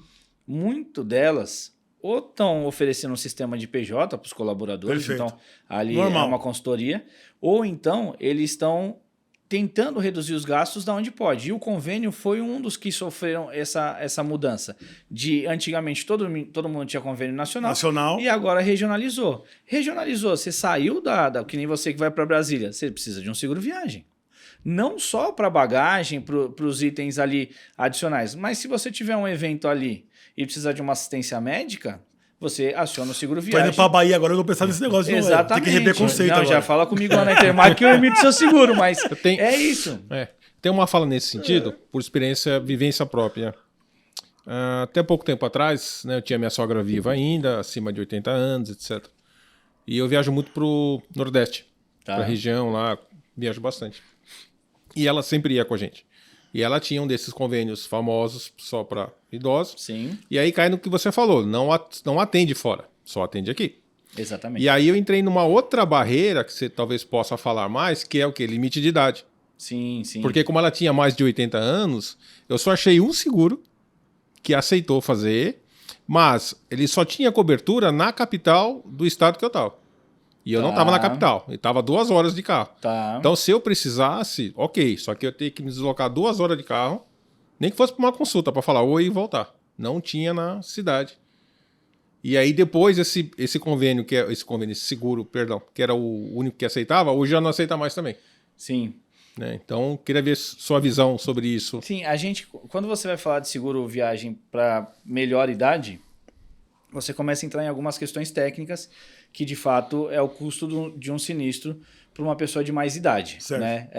muito delas... ou estão oferecendo um sistema de PJ para os colaboradores, Perfeito. Então ali Normal. é uma consultoria, ou então eles estão tentando reduzir os gastos da onde pode. E o convênio foi um dos que sofreram essa mudança. Antigamente todo mundo tinha convênio nacional e agora regionalizou. Regionalizou, você saiu que nem você que vai para Brasília, você precisa de um seguro viagem. Não só para bagagem, para os itens ali adicionais, mas se você tiver um evento ali e precisar de uma assistência médica, você aciona o seguro viagem. Tô indo pra Bahia agora, eu vou pensar nesse negócio. Exatamente. Tem que rever conceito não, agora. Já fala comigo lá na Intermark que eu emito seu seguro, mas é isso. Tem uma fala nesse sentido, por vivência própria. Até pouco tempo atrás, né, eu tinha minha sogra viva ainda, acima de 80 anos, etc. E eu viajo muito pro Nordeste, pra região lá, viajo bastante. E ela sempre ia com a gente. E ela tinha um desses convênios famosos só para idosos. Sim. E aí cai no que você falou, não atende fora, só atende aqui. Exatamente. E aí eu entrei numa outra barreira que você talvez possa falar mais, que é o quê? Limite de idade. Sim. Porque como ela tinha mais de 80 anos, eu só achei um seguro que aceitou fazer, mas ele só tinha cobertura na capital do estado que eu estava. E eu não estava na capital. Eu estava 2 horas de carro. Tá. Então, se eu precisasse, ok. Só que eu tenho que me deslocar 2 horas de carro, nem que fosse para uma consulta, para falar oi e voltar. Não tinha na cidade. E aí, depois, esse convênio, esse seguro, perdão, que era o único que aceitava, hoje já não aceita mais também. Sim. Né? Então, queria ver sua visão sobre isso. Sim, quando você vai falar de seguro viagem para melhor idade, você começa a entrar em algumas questões técnicas que, de fato, é o custo de um sinistro para uma pessoa de mais idade. Certo. Né?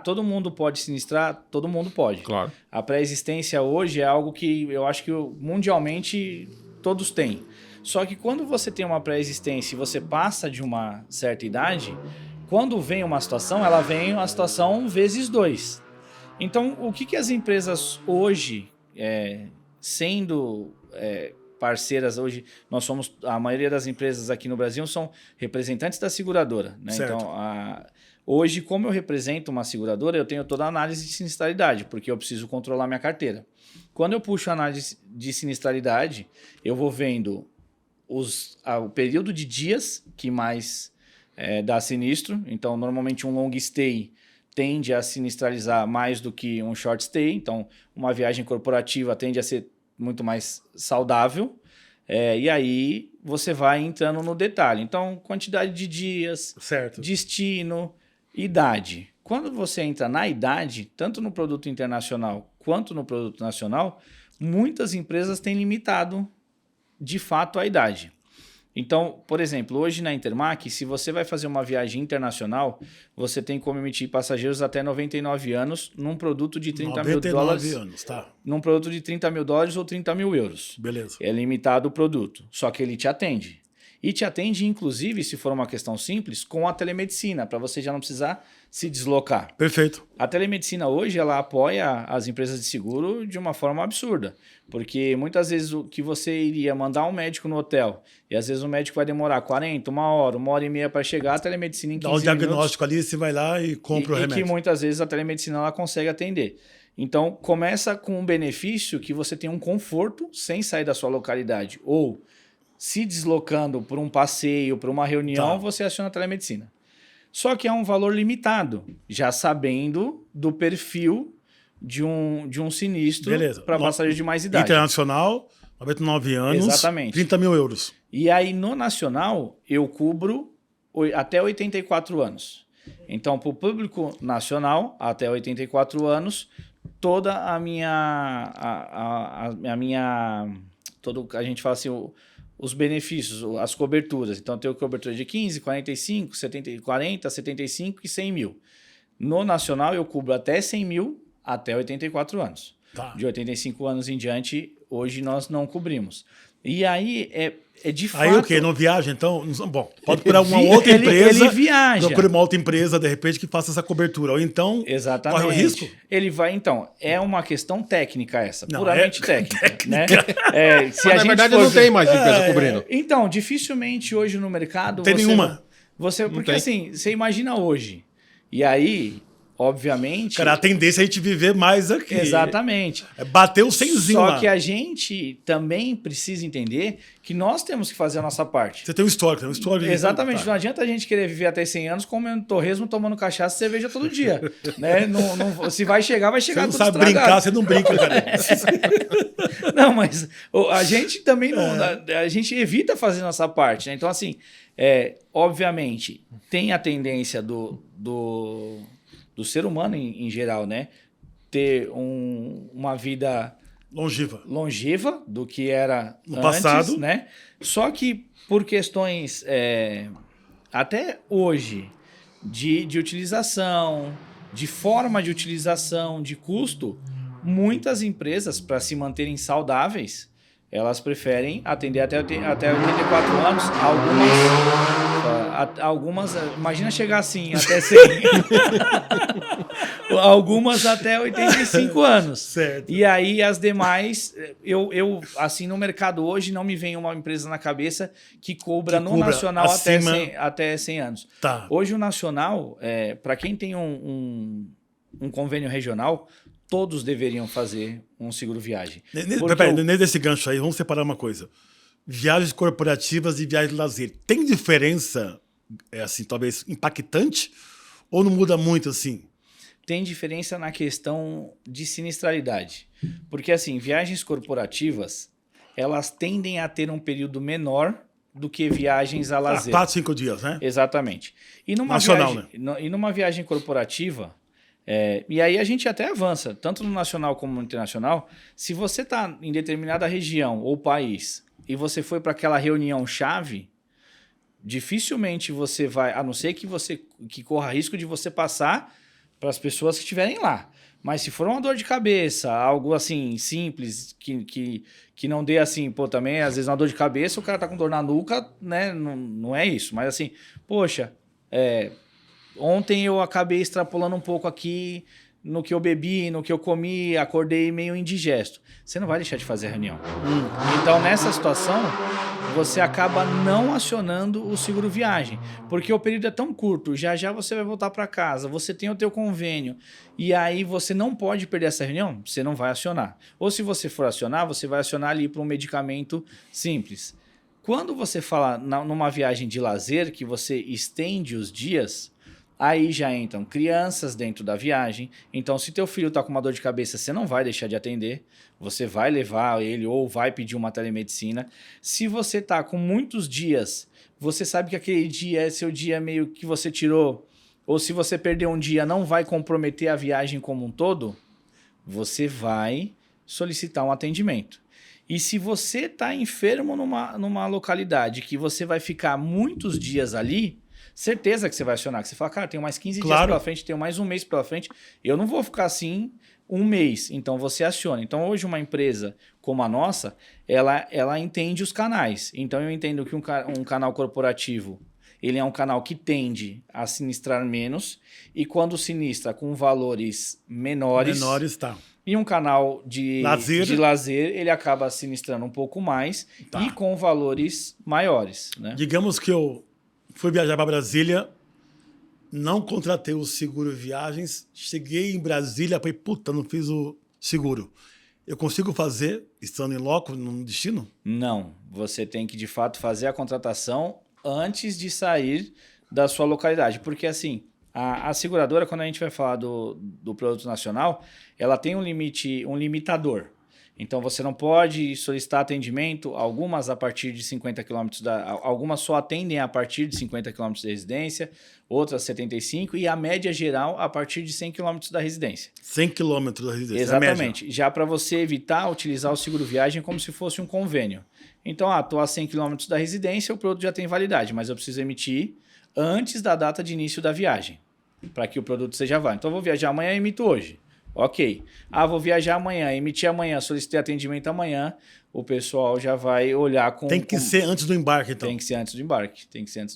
Todo mundo pode sinistrar? Todo mundo pode. Claro. A pré-existência hoje é algo que eu acho que mundialmente todos têm. Só que quando você tem uma pré-existência e você passa de uma certa idade, quando vem uma situação, ela vem a situação vezes 2. Então, o que as empresas hoje, sendo parceiras, hoje nós somos, a maioria das empresas aqui no Brasil são representantes da seguradora. Né? Então, hoje, como eu represento uma seguradora, eu tenho toda a análise de sinistralidade, porque eu preciso controlar minha carteira. Quando eu puxo a análise de sinistralidade, eu vou vendo o período de dias que mais dá sinistro. Então, normalmente um long stay tende a sinistralizar mais do que um short stay. Então, uma viagem corporativa tende a ser muito mais saudável. E aí, você vai entrando no detalhe. Então, quantidade de dias, certo. Destino, idade. Quando você entra na idade, tanto no produto internacional quanto no produto nacional, muitas empresas têm limitado, de fato, a idade. Então, por exemplo, hoje na Intermac, se você vai fazer uma viagem internacional, você tem como emitir passageiros até 99 anos num produto de 30 mil dólares. 99 anos, tá. Num produto de 30 mil dólares ou 30 mil euros. Beleza. É limitado o produto, só que ele te atende. E te atende, inclusive, se for uma questão simples, com a telemedicina, para você já não precisar se deslocar. Perfeito. A telemedicina hoje, ela apoia as empresas de seguro de uma forma absurda, porque muitas vezes o que você iria mandar um médico no hotel, e às vezes o médico vai demorar 40, 1 hora e meia para chegar, a telemedicina em 15 minutos... Dá um diagnóstico ali, você vai lá e compra o remédio. E que muitas vezes a telemedicina ela consegue atender. Então, começa com um benefício que você tem um conforto sem sair da sua localidade, ou se deslocando por um passeio, por uma reunião, você aciona a telemedicina. Só que é um valor limitado, já sabendo do perfil de um sinistro para passageiro de mais idade. Internacional, 99 anos, exatamente. 30 mil euros. E aí, no nacional, eu cubro até 84 anos. Então, para o público nacional, até 84 anos, toda a gente fala assim, os benefícios, as coberturas. Então, tem a cobertura de 15, 45, 70, 40, 75 e 100 mil. No nacional, eu cubro até 100 mil até 84 anos. Tá. De 85 anos em diante, hoje nós não cobrimos. E aí, de fato... Aí o quê? Não viaja, então? Bom, pode procurar uma outra empresa. Ele viaja. Procure uma outra empresa, de repente, que faça essa cobertura. Ou então, exatamente. corre o risco? Ele vai, então, é uma questão técnica essa, não, puramente técnica. Né? Mas, na verdade, não tem mais empresa cobrindo. Então, dificilmente hoje no mercado... Tem nenhuma. Porque assim, você imagina hoje, e aí... Obviamente... Cara, a tendência é a gente viver mais aqui. Exatamente. Bateu o 100zinho lá. Só que a gente também precisa entender que nós temos que fazer a nossa parte. Você tem um histórico, Exatamente. Tá. Não adianta a gente querer viver até 100 anos comendo torresmo, tomando cachaça e cerveja todo dia. Né? Se vai chegar tudo estragado. Você não sabe brincar, você não brinca, cara. Não, mas a gente também não... A gente evita fazer nossa parte. Né? Então, assim, obviamente, tem a tendência do ser humano em geral, né? Ter uma vida longeva do que era no antes, passado, né? Só que por questões até hoje de utilização, de forma de utilização, de custo, muitas empresas, para se manterem saudáveis, elas preferem atender até 84 anos. Algumas, imagina chegar assim, até 100. Algumas até 85 anos. Certo. E aí as demais, eu assim, no mercado hoje não me vem uma empresa na cabeça que cobra no nacional até 100 anos. Tá. Hoje o nacional, para quem tem um convênio regional, todos deveriam fazer um seguro viagem. Nesse gancho aí, vamos separar uma coisa. Viagens corporativas e viagens de lazer. Tem diferença assim, talvez impactante? Ou não muda muito assim? Tem diferença na questão de sinistralidade. Porque, assim, viagens corporativas, elas tendem a ter um período menor do que viagens a lazer. 4, 5 dias, né? Exatamente. E numa Nacional, viagem, e numa viagem corporativa, e aí a gente até avança, tanto no nacional como no internacional, se você está em determinada região ou país e você foi para aquela reunião-chave, dificilmente você vai, a não ser que corra risco de você passar para as pessoas que estiverem lá. Mas se for uma dor de cabeça, algo assim simples, que não dê assim, pô, também às vezes uma dor de cabeça, o cara tá com dor na nuca, né? Não é isso. Mas assim, poxa, ontem eu acabei extrapolando um pouco aqui no que eu bebi, no que eu comi, acordei meio indigesto. Você não vai deixar de fazer a reunião. Então, nessa situação, você acaba não acionando o seguro viagem, porque o período é tão curto, já já você vai voltar para casa, você tem o teu convênio, e aí você não pode perder essa reunião, você não vai acionar. Ou se você for acionar, você vai acionar ali para um medicamento simples. Quando você fala numa viagem de lazer, que você estende os dias, aí já entram crianças dentro da viagem. Então, se teu filho está com uma dor de cabeça, você não vai deixar de atender. Você vai levar ele ou vai pedir uma telemedicina. Se você está com muitos dias, você sabe que aquele dia é seu dia meio que você tirou, ou se você perder um dia, não vai comprometer a viagem como um todo, você vai solicitar um atendimento. E se você está enfermo numa localidade que você vai ficar muitos dias ali, certeza que você vai acionar. Que você fala, cara, tenho mais 15 dias pela frente, tenho mais um mês pela frente, eu não vou ficar assim um mês. Então você aciona. Então hoje uma empresa como a nossa, ela entende os canais. Então eu entendo que um canal corporativo, ele é um canal que tende a sinistrar menos, e quando sinistra com valores menores, tá. E um canal de lazer, ele acaba sinistrando um pouco mais, tá, e com valores maiores, né? Digamos que eu fui viajar para Brasília, não contratei o seguro viagens, cheguei em Brasília, falei, puta, não fiz o seguro. Eu consigo fazer, estando em loco, no destino? Não, você tem que de fato fazer a contratação antes de sair da sua localidade, porque assim, a seguradora, quando a gente vai falar do produto nacional, ela tem um limitador. Então, você não pode solicitar atendimento, algumas a partir de 50 km, algumas só atendem a partir de 50 km da residência, outras 75, e a média geral a partir de 100 km da residência. 100 km da residência. Exatamente. Já para você evitar utilizar o seguro viagem como se fosse um convênio. Então, estou a 100 km da residência, o produto já tem validade, mas eu preciso emitir antes da data de início da viagem, para que o produto seja válido. Então, eu vou viajar amanhã e emito hoje. Ok. Vou viajar amanhã, emitir amanhã, solicitei atendimento amanhã, o pessoal já vai olhar com... Tem que ser antes do embarque, então? Tem que ser antes do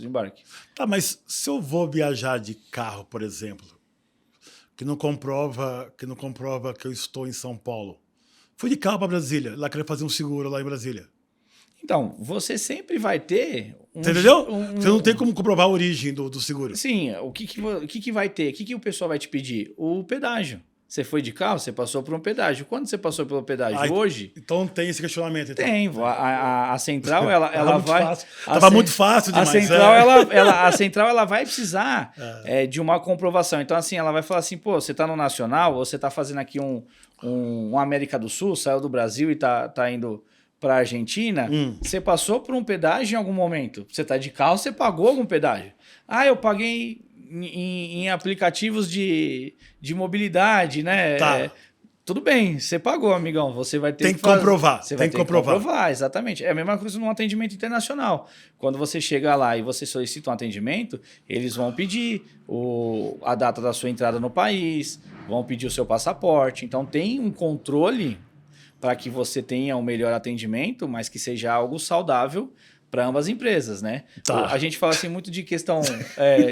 embarque. Tá, mas se eu vou viajar de carro, por exemplo, que não comprova que eu estou em São Paulo, fui de carro para Brasília, lá queria fazer um seguro lá em Brasília. Então, você sempre vai ter... Entendeu? Você não tem como comprovar a origem do seguro. Sim, o que vai ter? O que o pessoal vai te pedir? O pedágio. Você foi de carro, você passou por um pedágio. Quando você passou pelo pedágio? Hoje? Então tem esse questionamento. Então. Tem. A central, ela vai... Estava muito fácil demais. A central, ela vai precisar de uma comprovação. Então, assim, ela vai falar assim, pô, você está no Nacional, ou você está fazendo aqui um América do Sul, saiu do Brasil e tá indo para a Argentina, você passou por um pedágio em algum momento. Você está de carro, você pagou algum pedágio. Eu paguei em aplicativos de mobilidade, né? Tá. Tudo bem, você pagou, amigão. Você vai ter que comprovar. Você vai ter que comprovar, exatamente. É a mesma coisa num atendimento internacional. Quando você chega lá e você solicita um atendimento, eles vão pedir a data da sua entrada no país, vão pedir o seu passaporte. Então tem um controle para que você tenha um melhor atendimento, mas que seja algo saudável para ambas as empresas, né? Tá. A gente fala assim muito de questão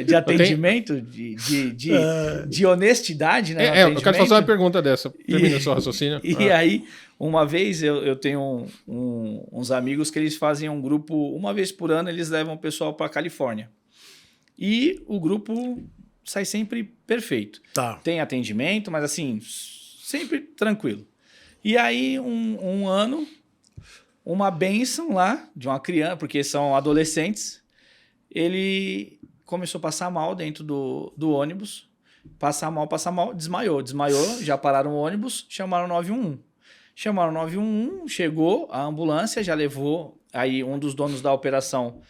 de atendimento, de honestidade, né? Eu quero fazer uma pergunta dessa. Termina o seu raciocínio. E aí, uma vez, eu tenho uns amigos que eles fazem um grupo, uma vez por ano, eles levam o pessoal para a Califórnia. E o grupo sai sempre perfeito. Tá. Tem atendimento, mas assim, sempre tranquilo. E aí, um ano, uma bênção lá de uma criança, porque são adolescentes, ele começou a passar mal dentro do ônibus. Passar mal, desmaiou. Desmaiou, já pararam o ônibus, chamaram o 911. Chamaram o 911, chegou a ambulância, já levou, aí um dos donos da operação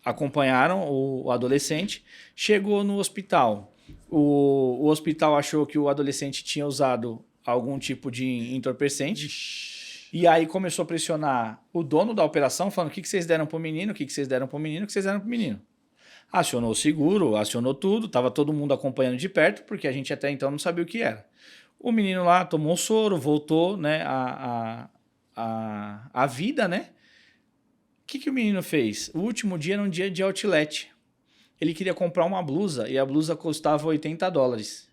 acompanharam o adolescente, chegou no hospital. O hospital achou que o adolescente tinha usado algum tipo de entorpecente. E aí começou a pressionar o dono da operação, falando: o que vocês deram pro menino? O que vocês deram pro menino? O que vocês deram pro menino? Acionou o seguro, acionou tudo, tava todo mundo acompanhando de perto, porque a gente até então não sabia o que era. O menino lá tomou soro, voltou, né, a vida, né? O que o menino fez? O último dia era um dia de outlet. Ele queria comprar uma blusa e a blusa custava $80.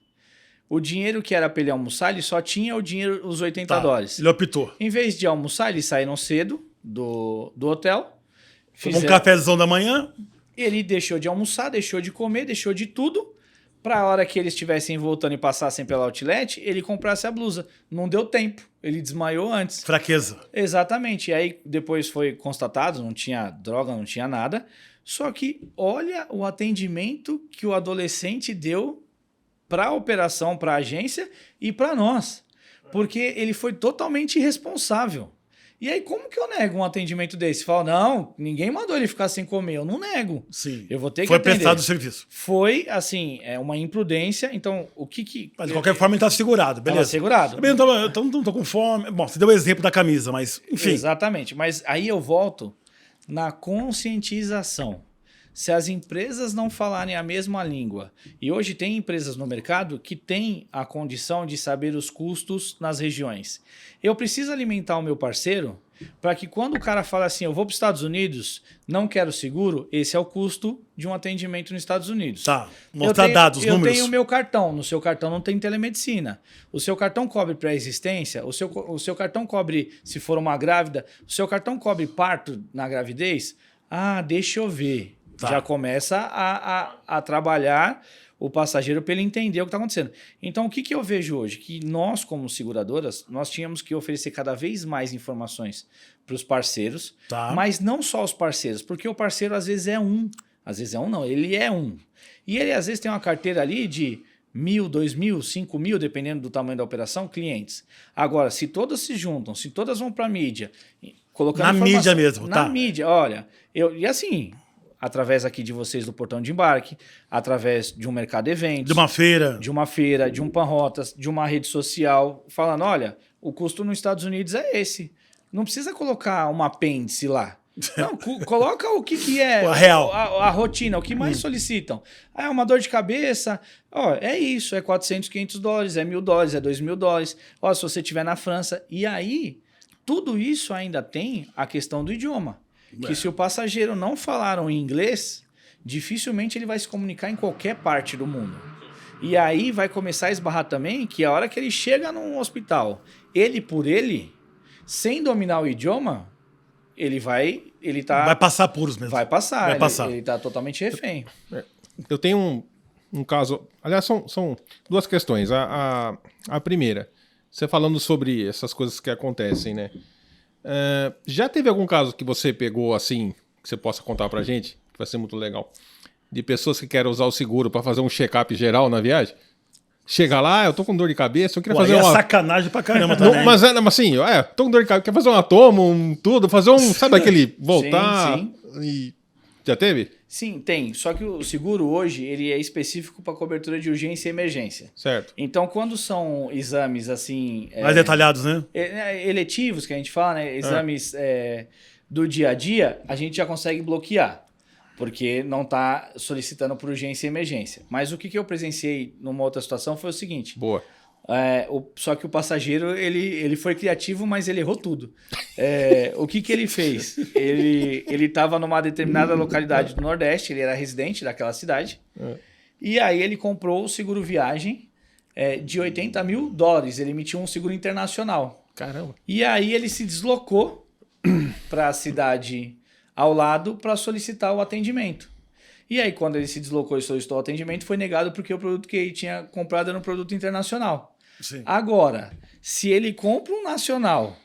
O dinheiro que era para ele almoçar, ele só tinha os $80. Ele optou. Em vez de almoçar, eles saíram cedo do hotel. Tomou um cafezão da manhã. Ele deixou de almoçar, deixou de comer, deixou de tudo. Para a hora que eles estivessem voltando e passassem pela outlet, ele comprasse a blusa. Não deu tempo. Ele desmaiou antes. Fraqueza. Exatamente. E aí depois foi constatado, não tinha droga, não tinha nada. Só que olha o atendimento que o adolescente deu para a operação, para a agência e para nós. Porque ele foi totalmente irresponsável. E aí, como que eu nego um atendimento desse? Fala, não, ninguém mandou ele ficar sem comer. Eu não nego. Sim. Eu vou ter que Foi atender. prestado o serviço. Foi, assim, uma imprudência. Então, o que... Mas, de qualquer forma, ele tá segurado, beleza? Tava segurado. Também não tô com fome. Bom, você deu o exemplo da camisa, mas, enfim. Exatamente. Mas aí eu volto na conscientização. Se as empresas não falarem a mesma língua, e hoje tem empresas no mercado que têm a condição de saber os custos nas regiões. Eu preciso alimentar o meu parceiro para que quando o cara fala assim, eu vou para os Estados Unidos, não quero seguro, esse é o custo de um atendimento nos Estados Unidos. Tá, mostrar dados, números. Eu tenho o meu cartão, no seu cartão não tem telemedicina. O seu cartão cobre pré-existência, o seu cartão cobre, se for uma grávida, o seu cartão cobre parto na gravidez? Ah, deixa eu ver. Tá. Já começa a trabalhar o passageiro para ele entender o que está acontecendo. Então, o que eu vejo hoje? Que nós, como seguradoras, nós tínhamos que oferecer cada vez mais informações para os parceiros, tá. Mas não só os parceiros, porque o parceiro às vezes é um. Às vezes é um não, ele é um. E ele às vezes tem uma carteira ali de 1.000, 2.000, 5.000, dependendo do tamanho da operação, clientes. Agora, se todas se juntam, se todas vão para a mídia, colocando na mídia mesmo, na mídia, olha, e assim... através aqui de vocês do Portão de Embarque, através de um mercado de eventos. De uma feira, de um Panrotas, de uma rede social, falando, olha, o custo nos Estados Unidos é esse. Não precisa colocar um apêndice lá. Não, coloca o que é real. A rotina, o que mais solicitam. É uma dor de cabeça, ó, é isso, é $400, $500, é $1.000, é $2.000. Ó, se você estiver na França. E aí, tudo isso ainda tem a questão do idioma. Que se o passageiro não falar o inglês, dificilmente ele vai se comunicar em qualquer parte do mundo. E aí vai começar a esbarrar também que a hora que ele chega num hospital, ele por ele, sem dominar o idioma, vai passar puros mesmo. Vai passar. Vai passar. Ele tá totalmente refém. Eu tenho um caso... Aliás, são duas questões. A primeira, você falando sobre essas coisas que acontecem, né? Já teve algum caso que você pegou assim, que você possa contar pra gente? Que vai ser muito legal. De pessoas que querem usar o seguro pra fazer um check-up geral na viagem? Chega lá, eu tô com dor de cabeça, eu queria fazer uma... sacanagem pra caramba também. Mas assim, tô com dor de cabeça, quer fazer uma toma, tudo, fazer um... Sabe aquele voltar? Sim. E... Já teve? Sim, tem. Só que o seguro hoje ele é específico para cobertura de urgência e emergência. Certo. Então, quando são exames assim... mais detalhados, né? Eletivos, que a gente fala, né? Exames do dia a dia, a gente já consegue bloquear. Porque não está solicitando por urgência e emergência. Mas o que eu presenciei numa outra situação foi o seguinte. Boa. Só que o passageiro, ele foi criativo, mas ele errou tudo. O que ele fez? Ele estava numa determinada localidade do Nordeste, ele era residente daquela cidade, e aí ele comprou o seguro viagem de $80.000. Ele emitiu um seguro internacional. Caramba. E aí ele se deslocou para a cidade ao lado para solicitar o atendimento. E aí, quando ele se deslocou e solicitou o atendimento, foi negado porque o produto que ele tinha comprado era um produto internacional. Sim. Agora, se ele compra um nacional,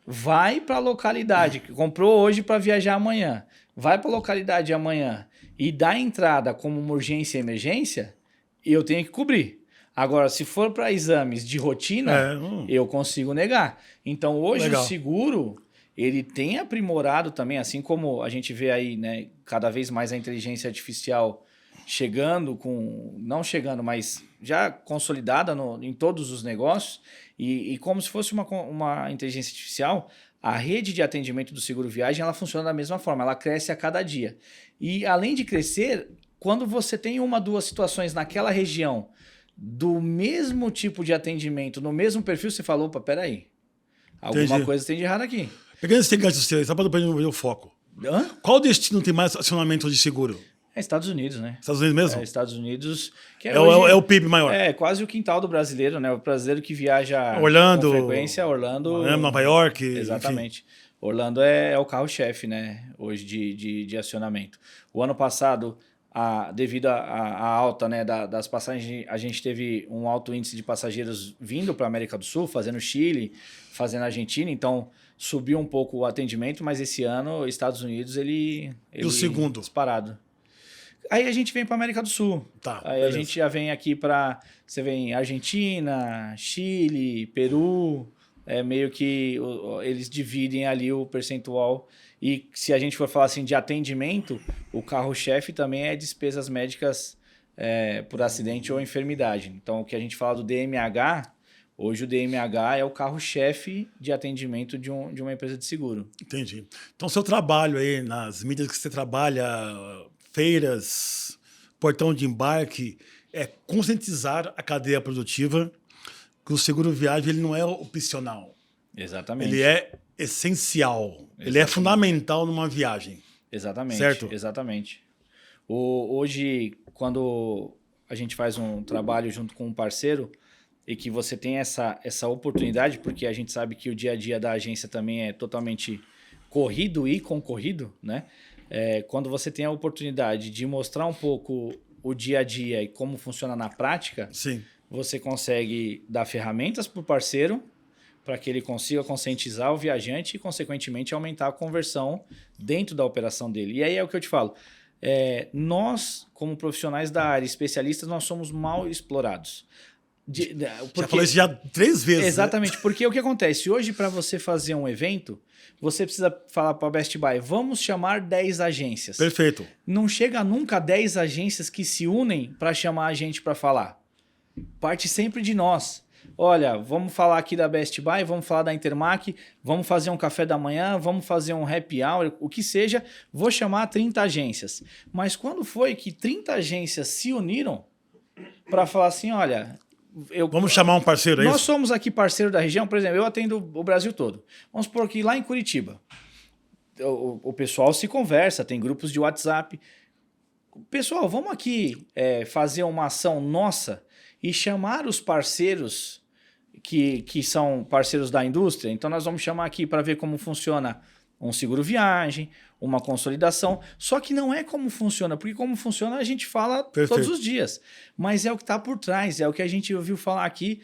vai para a localidade, que comprou hoje para viajar amanhã, vai para a localidade amanhã e dá entrada como uma urgência e emergência, eu tenho que cobrir. Agora, se for para exames de rotina, eu consigo negar. Então, hoje Legal. o seguro, ele tem aprimorado também, assim como a gente vê aí, né, cada vez mais a inteligência artificial chegando não chegando, mas já consolidada em todos os negócios, e como se fosse uma inteligência artificial, a rede de atendimento do seguro viagem, ela funciona da mesma forma, ela cresce a cada dia. E além de crescer, quando você tem uma, duas situações naquela região do mesmo tipo de atendimento, no mesmo perfil, você falou, opa, peraí, alguma coisa tem de errado aqui. Pegando esse gancho seu, só para depois ver o foco. Hã? Qual destino tem mais acionamento de seguro? É Estados Unidos, né? Estados Unidos mesmo? É Estados Unidos. Que É hoje, o PIB maior. É quase o quintal do brasileiro, né? O brasileiro que viaja Orlando, com frequência, Orlando. Nova York. Exatamente. Enfim. Orlando é o carro-chefe, né? Hoje de acionamento. O ano passado, devido à alta, né, das passagens, a gente teve um alto índice de passageiros vindo para a América do Sul, fazendo Chile, fazendo Argentina, então subiu um pouco o atendimento, mas esse ano, Estados Unidos, ele E o segundo? Disparado. Aí a gente vem para América do Sul. Tá, aí beleza. a gente já vem aqui para... Você vem Argentina, Chile, Peru. Meio que eles dividem ali o percentual. E se a gente for falar assim de atendimento, o carro-chefe também é despesas médicas por acidente ou enfermidade. Então, o que a gente fala do DMH, hoje o DMH é o carro-chefe de atendimento de uma empresa de seguro. Entendi. Então, seu trabalho aí, nas mídias que você trabalha, feiras, portão de embarque, é conscientizar a cadeia produtiva que o seguro viagem ele não é opcional. Exatamente. Ele é essencial. Exatamente. Ele é fundamental numa viagem. Exatamente. Certo? Exatamente. Hoje, quando a gente faz um trabalho junto com um parceiro e que você tem essa oportunidade, porque a gente sabe que o dia a dia da agência também é totalmente corrido e concorrido, né? Quando você tem a oportunidade de mostrar um pouco o dia a dia e como funciona na prática, sim, você consegue dar ferramentas para o parceiro para que ele consiga conscientizar o viajante e, consequentemente, aumentar a conversão dentro da operação dele. E aí é o que eu te falo. Nós, como profissionais da área, especialistas, nós somos mal explorados. Já falou isso já 3 vezes. Exatamente, né? Porque o que acontece? Hoje, para você fazer um evento, você precisa falar para a Best Buy, vamos chamar 10 agências. Perfeito. Não chega nunca 10 agências que se unem para chamar a gente para falar. Parte sempre de nós. Olha, vamos falar aqui da Best Buy, vamos falar da Intermac, vamos fazer um café da manhã, vamos fazer um happy hour, o que seja, vou chamar 30 agências. Mas quando foi que 30 agências se uniram para falar assim, olha... Vamos chamar um parceiro aí? Nós somos aqui parceiro da região, por exemplo, eu atendo o Brasil todo. Vamos supor que lá em Curitiba, o pessoal se conversa, tem grupos de WhatsApp. Pessoal, vamos aqui fazer uma ação nossa e chamar os parceiros que são parceiros da indústria. Então, nós vamos chamar aqui para ver como funciona um seguro viagem, uma consolidação. Só que não é como funciona, porque como funciona a gente fala Perfeito. todos os dias. Mas é o que está por trás, é o que a gente ouviu falar aqui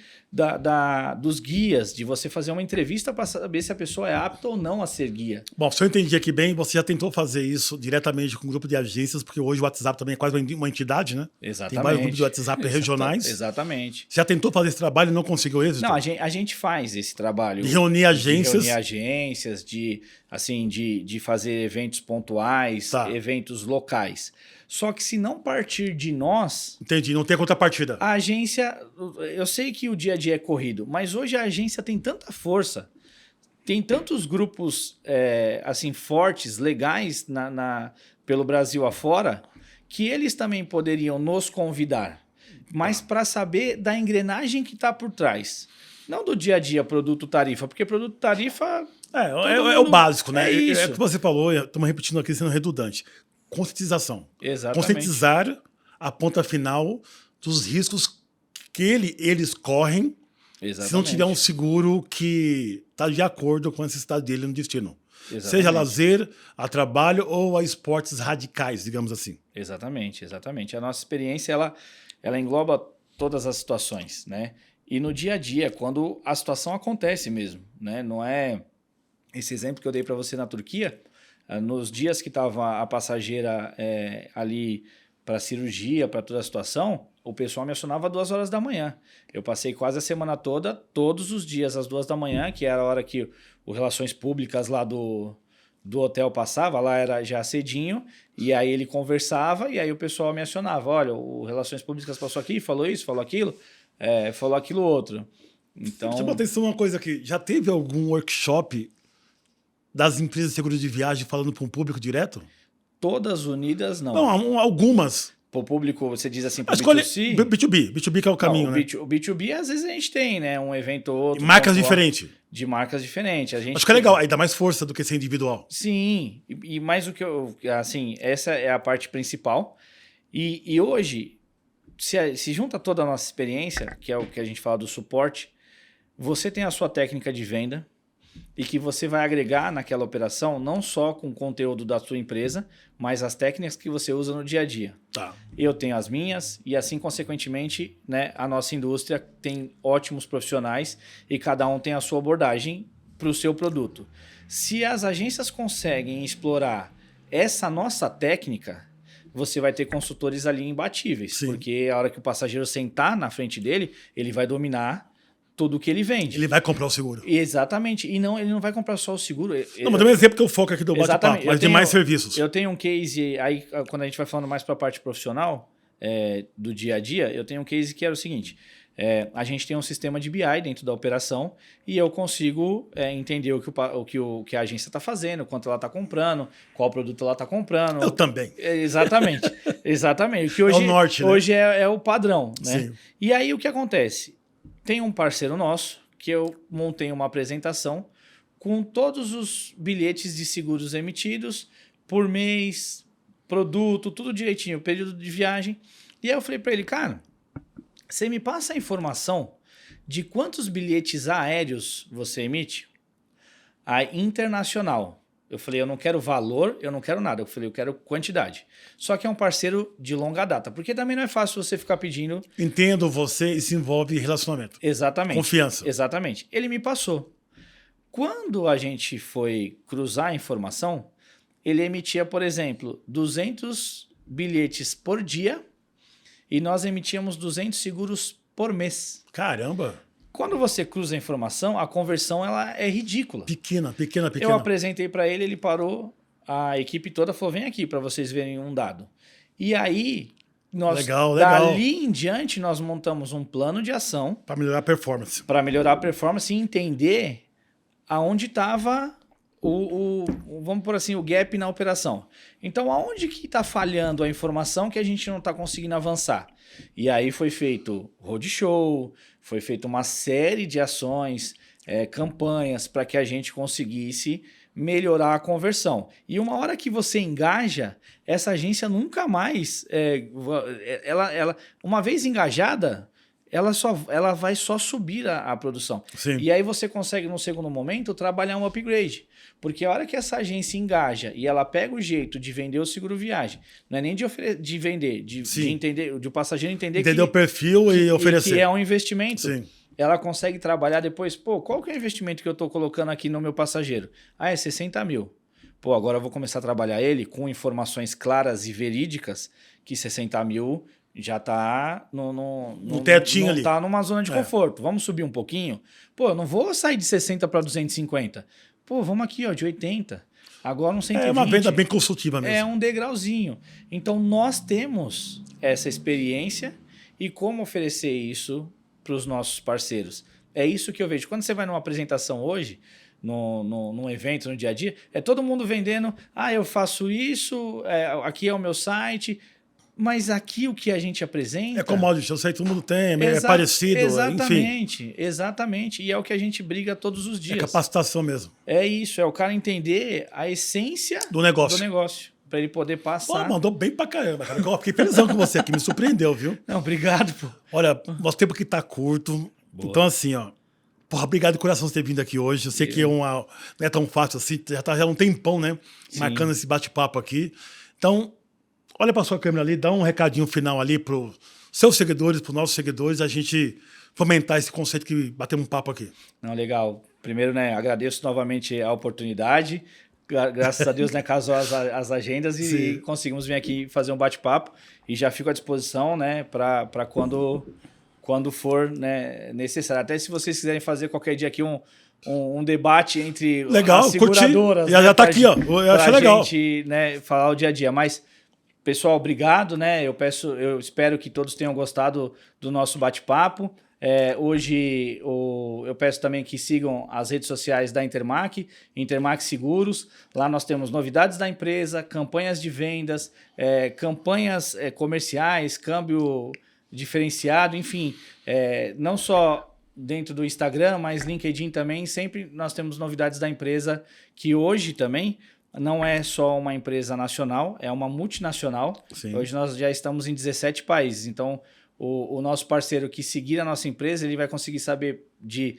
dos guias, de você fazer uma entrevista para saber se a pessoa é apta ou não a ser guia. Bom, se eu entendi aqui bem, você já tentou fazer isso diretamente com um grupo de agências, porque hoje o WhatsApp também é quase uma entidade, né? Exatamente. Tem vários grupos de WhatsApp regionais. Exatamente. Você já tentou fazer esse trabalho e não conseguiu êxito? Não, a gente faz esse trabalho. De reunir agências. De reunir agências, de fazer eventos pontuais, Tá. eventos locais. Só que se não partir de nós... Entendi, não tem contrapartida. A agência... Eu sei que o dia a dia é corrido, mas hoje a agência tem tanta força, tem tantos grupos fortes, legais pelo Brasil afora, que eles também poderiam nos convidar, mas para saber da engrenagem que está por trás. Não do dia a dia, produto tarifa, porque produto tarifa... É o básico, né? É isso. É o que você falou, estamos repetindo aqui sendo redundante. Conscientização. Exatamente. Conscientizar a ponta final dos riscos que eles correm. Exatamente. Se não tiver um seguro que está de acordo com a necessidade dele no destino. Exatamente. Seja a lazer, a trabalho ou a esportes radicais, digamos assim. Exatamente. A nossa experiência, ela engloba todas as situações, né? E no dia a dia, quando a situação acontece mesmo, né? Não é esse exemplo que eu dei para você na Turquia, Nos dias que estava a passageira ali para cirurgia, para toda a situação, o pessoal me acionava 2 horas da manhã. Eu passei quase a semana toda, todos os dias, às 2 da manhã, que era a hora que o Relações Públicas lá do hotel passava, lá era já cedinho, e aí ele conversava, e aí o pessoal me acionava. Olha, o Relações Públicas passou aqui, falou isso, falou aquilo, falou aquilo outro. Então, Chama atenção uma coisa aqui. Já teve algum workshop das empresas de seguro de viagem falando para um público direto? todas unidas, não. Não, algumas. Para o público, você diz assim, para A o escolha B2C? B2B que é o caminho, Não, né? o B2B, às vezes a gente tem, né? Um evento ou outro. Marcas pontual, diferentes. De marcas diferentes. A gente Acho que é legal, aí dá mais força do que ser individual. Sim, e mais o que eu... Assim, essa é a parte principal. E hoje, se junta toda a nossa experiência, que é o que a gente fala do suporte, você tem a sua técnica de venda e que você vai agregar naquela operação não só com o conteúdo da sua empresa, mas as técnicas que você usa no dia a dia. Tá. Eu tenho as minhas e assim, consequentemente, né, a nossa indústria tem ótimos profissionais e cada um tem a sua abordagem para o seu produto. Se as agências conseguem explorar essa nossa técnica, você vai ter consultores ali imbatíveis. Sim. Porque a hora que o passageiro sentar na frente dele, ele vai dominar tudo o que ele vende. Ele vai comprar o seguro. Exatamente. E não, ele não vai comprar só o seguro. Não, mas também é exemplo que eu foco aqui do bate-papo, Exatamente. mas tem mais serviços. Eu tenho um case, aí quando a gente vai falando mais para a parte profissional, do dia a dia, eu tenho um case que era o seguinte, a gente tem um sistema de BI dentro da operação e eu consigo entender o que a agência está fazendo, quanto ela está comprando, qual produto ela está comprando. Eu também. Exatamente. Exatamente. Que hoje, É o norte, né? hoje é o padrão. Né? Sim. E aí o que acontece? Tem um parceiro nosso que eu montei uma apresentação com todos os bilhetes de seguros emitidos por mês, produto, tudo direitinho, período de viagem. E aí eu falei para ele, cara, você me passa a informação de quantos bilhetes aéreos você emite? A internacional. Eu falei, eu não quero valor, eu não quero nada. Eu falei, eu quero quantidade. Só que é um parceiro de longa data, porque também não é fácil você ficar pedindo... Entendo você e se envolve em relacionamento. Exatamente. Confiança. Exatamente. Ele me passou. Quando a gente foi cruzar a informação, ele emitia, por exemplo, 200 bilhetes por dia e nós emitíamos 200 seguros por mês. Caramba. Quando você cruza a informação, a conversão ela é ridícula. Pequena. Eu apresentei para ele, ele parou, a equipe toda falou, vem aqui para vocês verem um dado. E aí, nós dali em diante, nós montamos um plano de ação para melhorar a performance. Para melhorar a performance e entender aonde estava vamos por assim, o gap na operação. Então, aonde que está falhando a informação que a gente não está conseguindo avançar? E aí foi feito roadshow, foi feita uma série de ações, campanhas para que a gente conseguisse melhorar a conversão. E uma hora que você engaja, essa agência nunca mais... uma vez engajada, ela vai só subir a produção. Sim. E aí você consegue, no segundo momento, trabalhar um upgrade. Porque a hora que essa agência engaja e ela pega o jeito de vender o seguro viagem, não é nem de vender, de entender, de o passageiro entender o perfil e oferecer. Que é um investimento. Sim. Ela consegue trabalhar depois, qual que é o investimento que eu estou colocando aqui no meu passageiro? É 60 mil. Agora eu vou começar a trabalhar ele com informações claras e verídicas que 60 mil já está no tetinho ali. Está numa zona de conforto. Vamos subir um pouquinho? Eu não vou sair de 60 para 250. Vamos aqui, de 80. Agora um 120. É uma venda bem consultiva mesmo. É um degrauzinho. Então, nós temos essa experiência e como oferecer isso para os nossos parceiros. É isso que eu vejo. Quando você vai numa apresentação hoje, num evento, no dia a dia, é todo mundo vendendo, eu faço isso, aqui é o meu site... Mas aqui o que a gente apresenta... É commodity, eu sei que todo mundo tem, é parecido, exatamente, enfim. Exatamente, e é o que a gente briga todos os dias. É capacitação mesmo. É isso, é o cara entender a essência do negócio. Para ele poder passar. Mandou bem pra caramba, cara. Eu fiquei felizão com você aqui, me surpreendeu, viu? Não, obrigado, pô. Olha, nosso tempo aqui tá curto, então assim, obrigado de coração por ter vindo aqui hoje. Eu sei que não é tão fácil assim, já há um tempão, né? Sim. Marcando esse bate-papo aqui. Então... Olha para sua câmera ali, dá um recadinho final ali para os seus seguidores, para os nossos seguidores, a gente fomentar esse conceito que batemos um papo aqui. Não, legal. Primeiro, agradeço novamente a oportunidade. Graças a Deus, né, casou as agendas e Sim. conseguimos vir aqui fazer um bate-papo. E já fico à disposição, né, para quando for, né, necessário. Até se vocês quiserem fazer qualquer dia aqui um debate entre Legal, as seguradoras. curti. Já tá aqui, ó. Eu achei legal. Gente, né, falar o dia a dia. Mas, pessoal, obrigado, né? Eu espero que todos tenham gostado do nosso bate-papo. Hoje eu peço também que sigam as redes sociais da Intermac, Intermac Seguros. Lá nós temos novidades da empresa, campanhas de vendas, campanhas comerciais, câmbio diferenciado, enfim, não só dentro do Instagram, mas LinkedIn também. Sempre nós temos novidades da empresa, que hoje também não é só uma empresa nacional, é uma multinacional. Sim. Hoje nós já estamos em 17 países, então o nosso parceiro que seguir a nossa empresa, ele vai conseguir saber de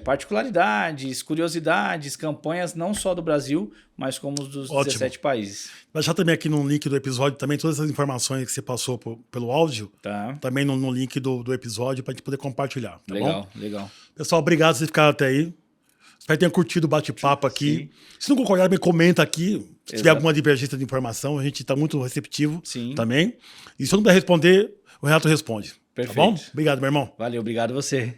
particularidades, curiosidades, campanhas, não só do Brasil, mas como dos 17 países. Vou deixar também aqui no link do episódio também todas essas informações que você passou pelo áudio, Tá. também no link do episódio para a gente poder compartilhar, tá Legal, bom? legal. Pessoal, obrigado por vocês ficarem até aí. Espero que tenham curtido o bate-papo aqui. Se não concordar, me comenta aqui. Se tiver alguma divergência de informação, a gente está muito receptivo também. E se eu não puder responder, o Renato responde. Perfeito. Tá bom? Obrigado, meu irmão. Valeu, obrigado você.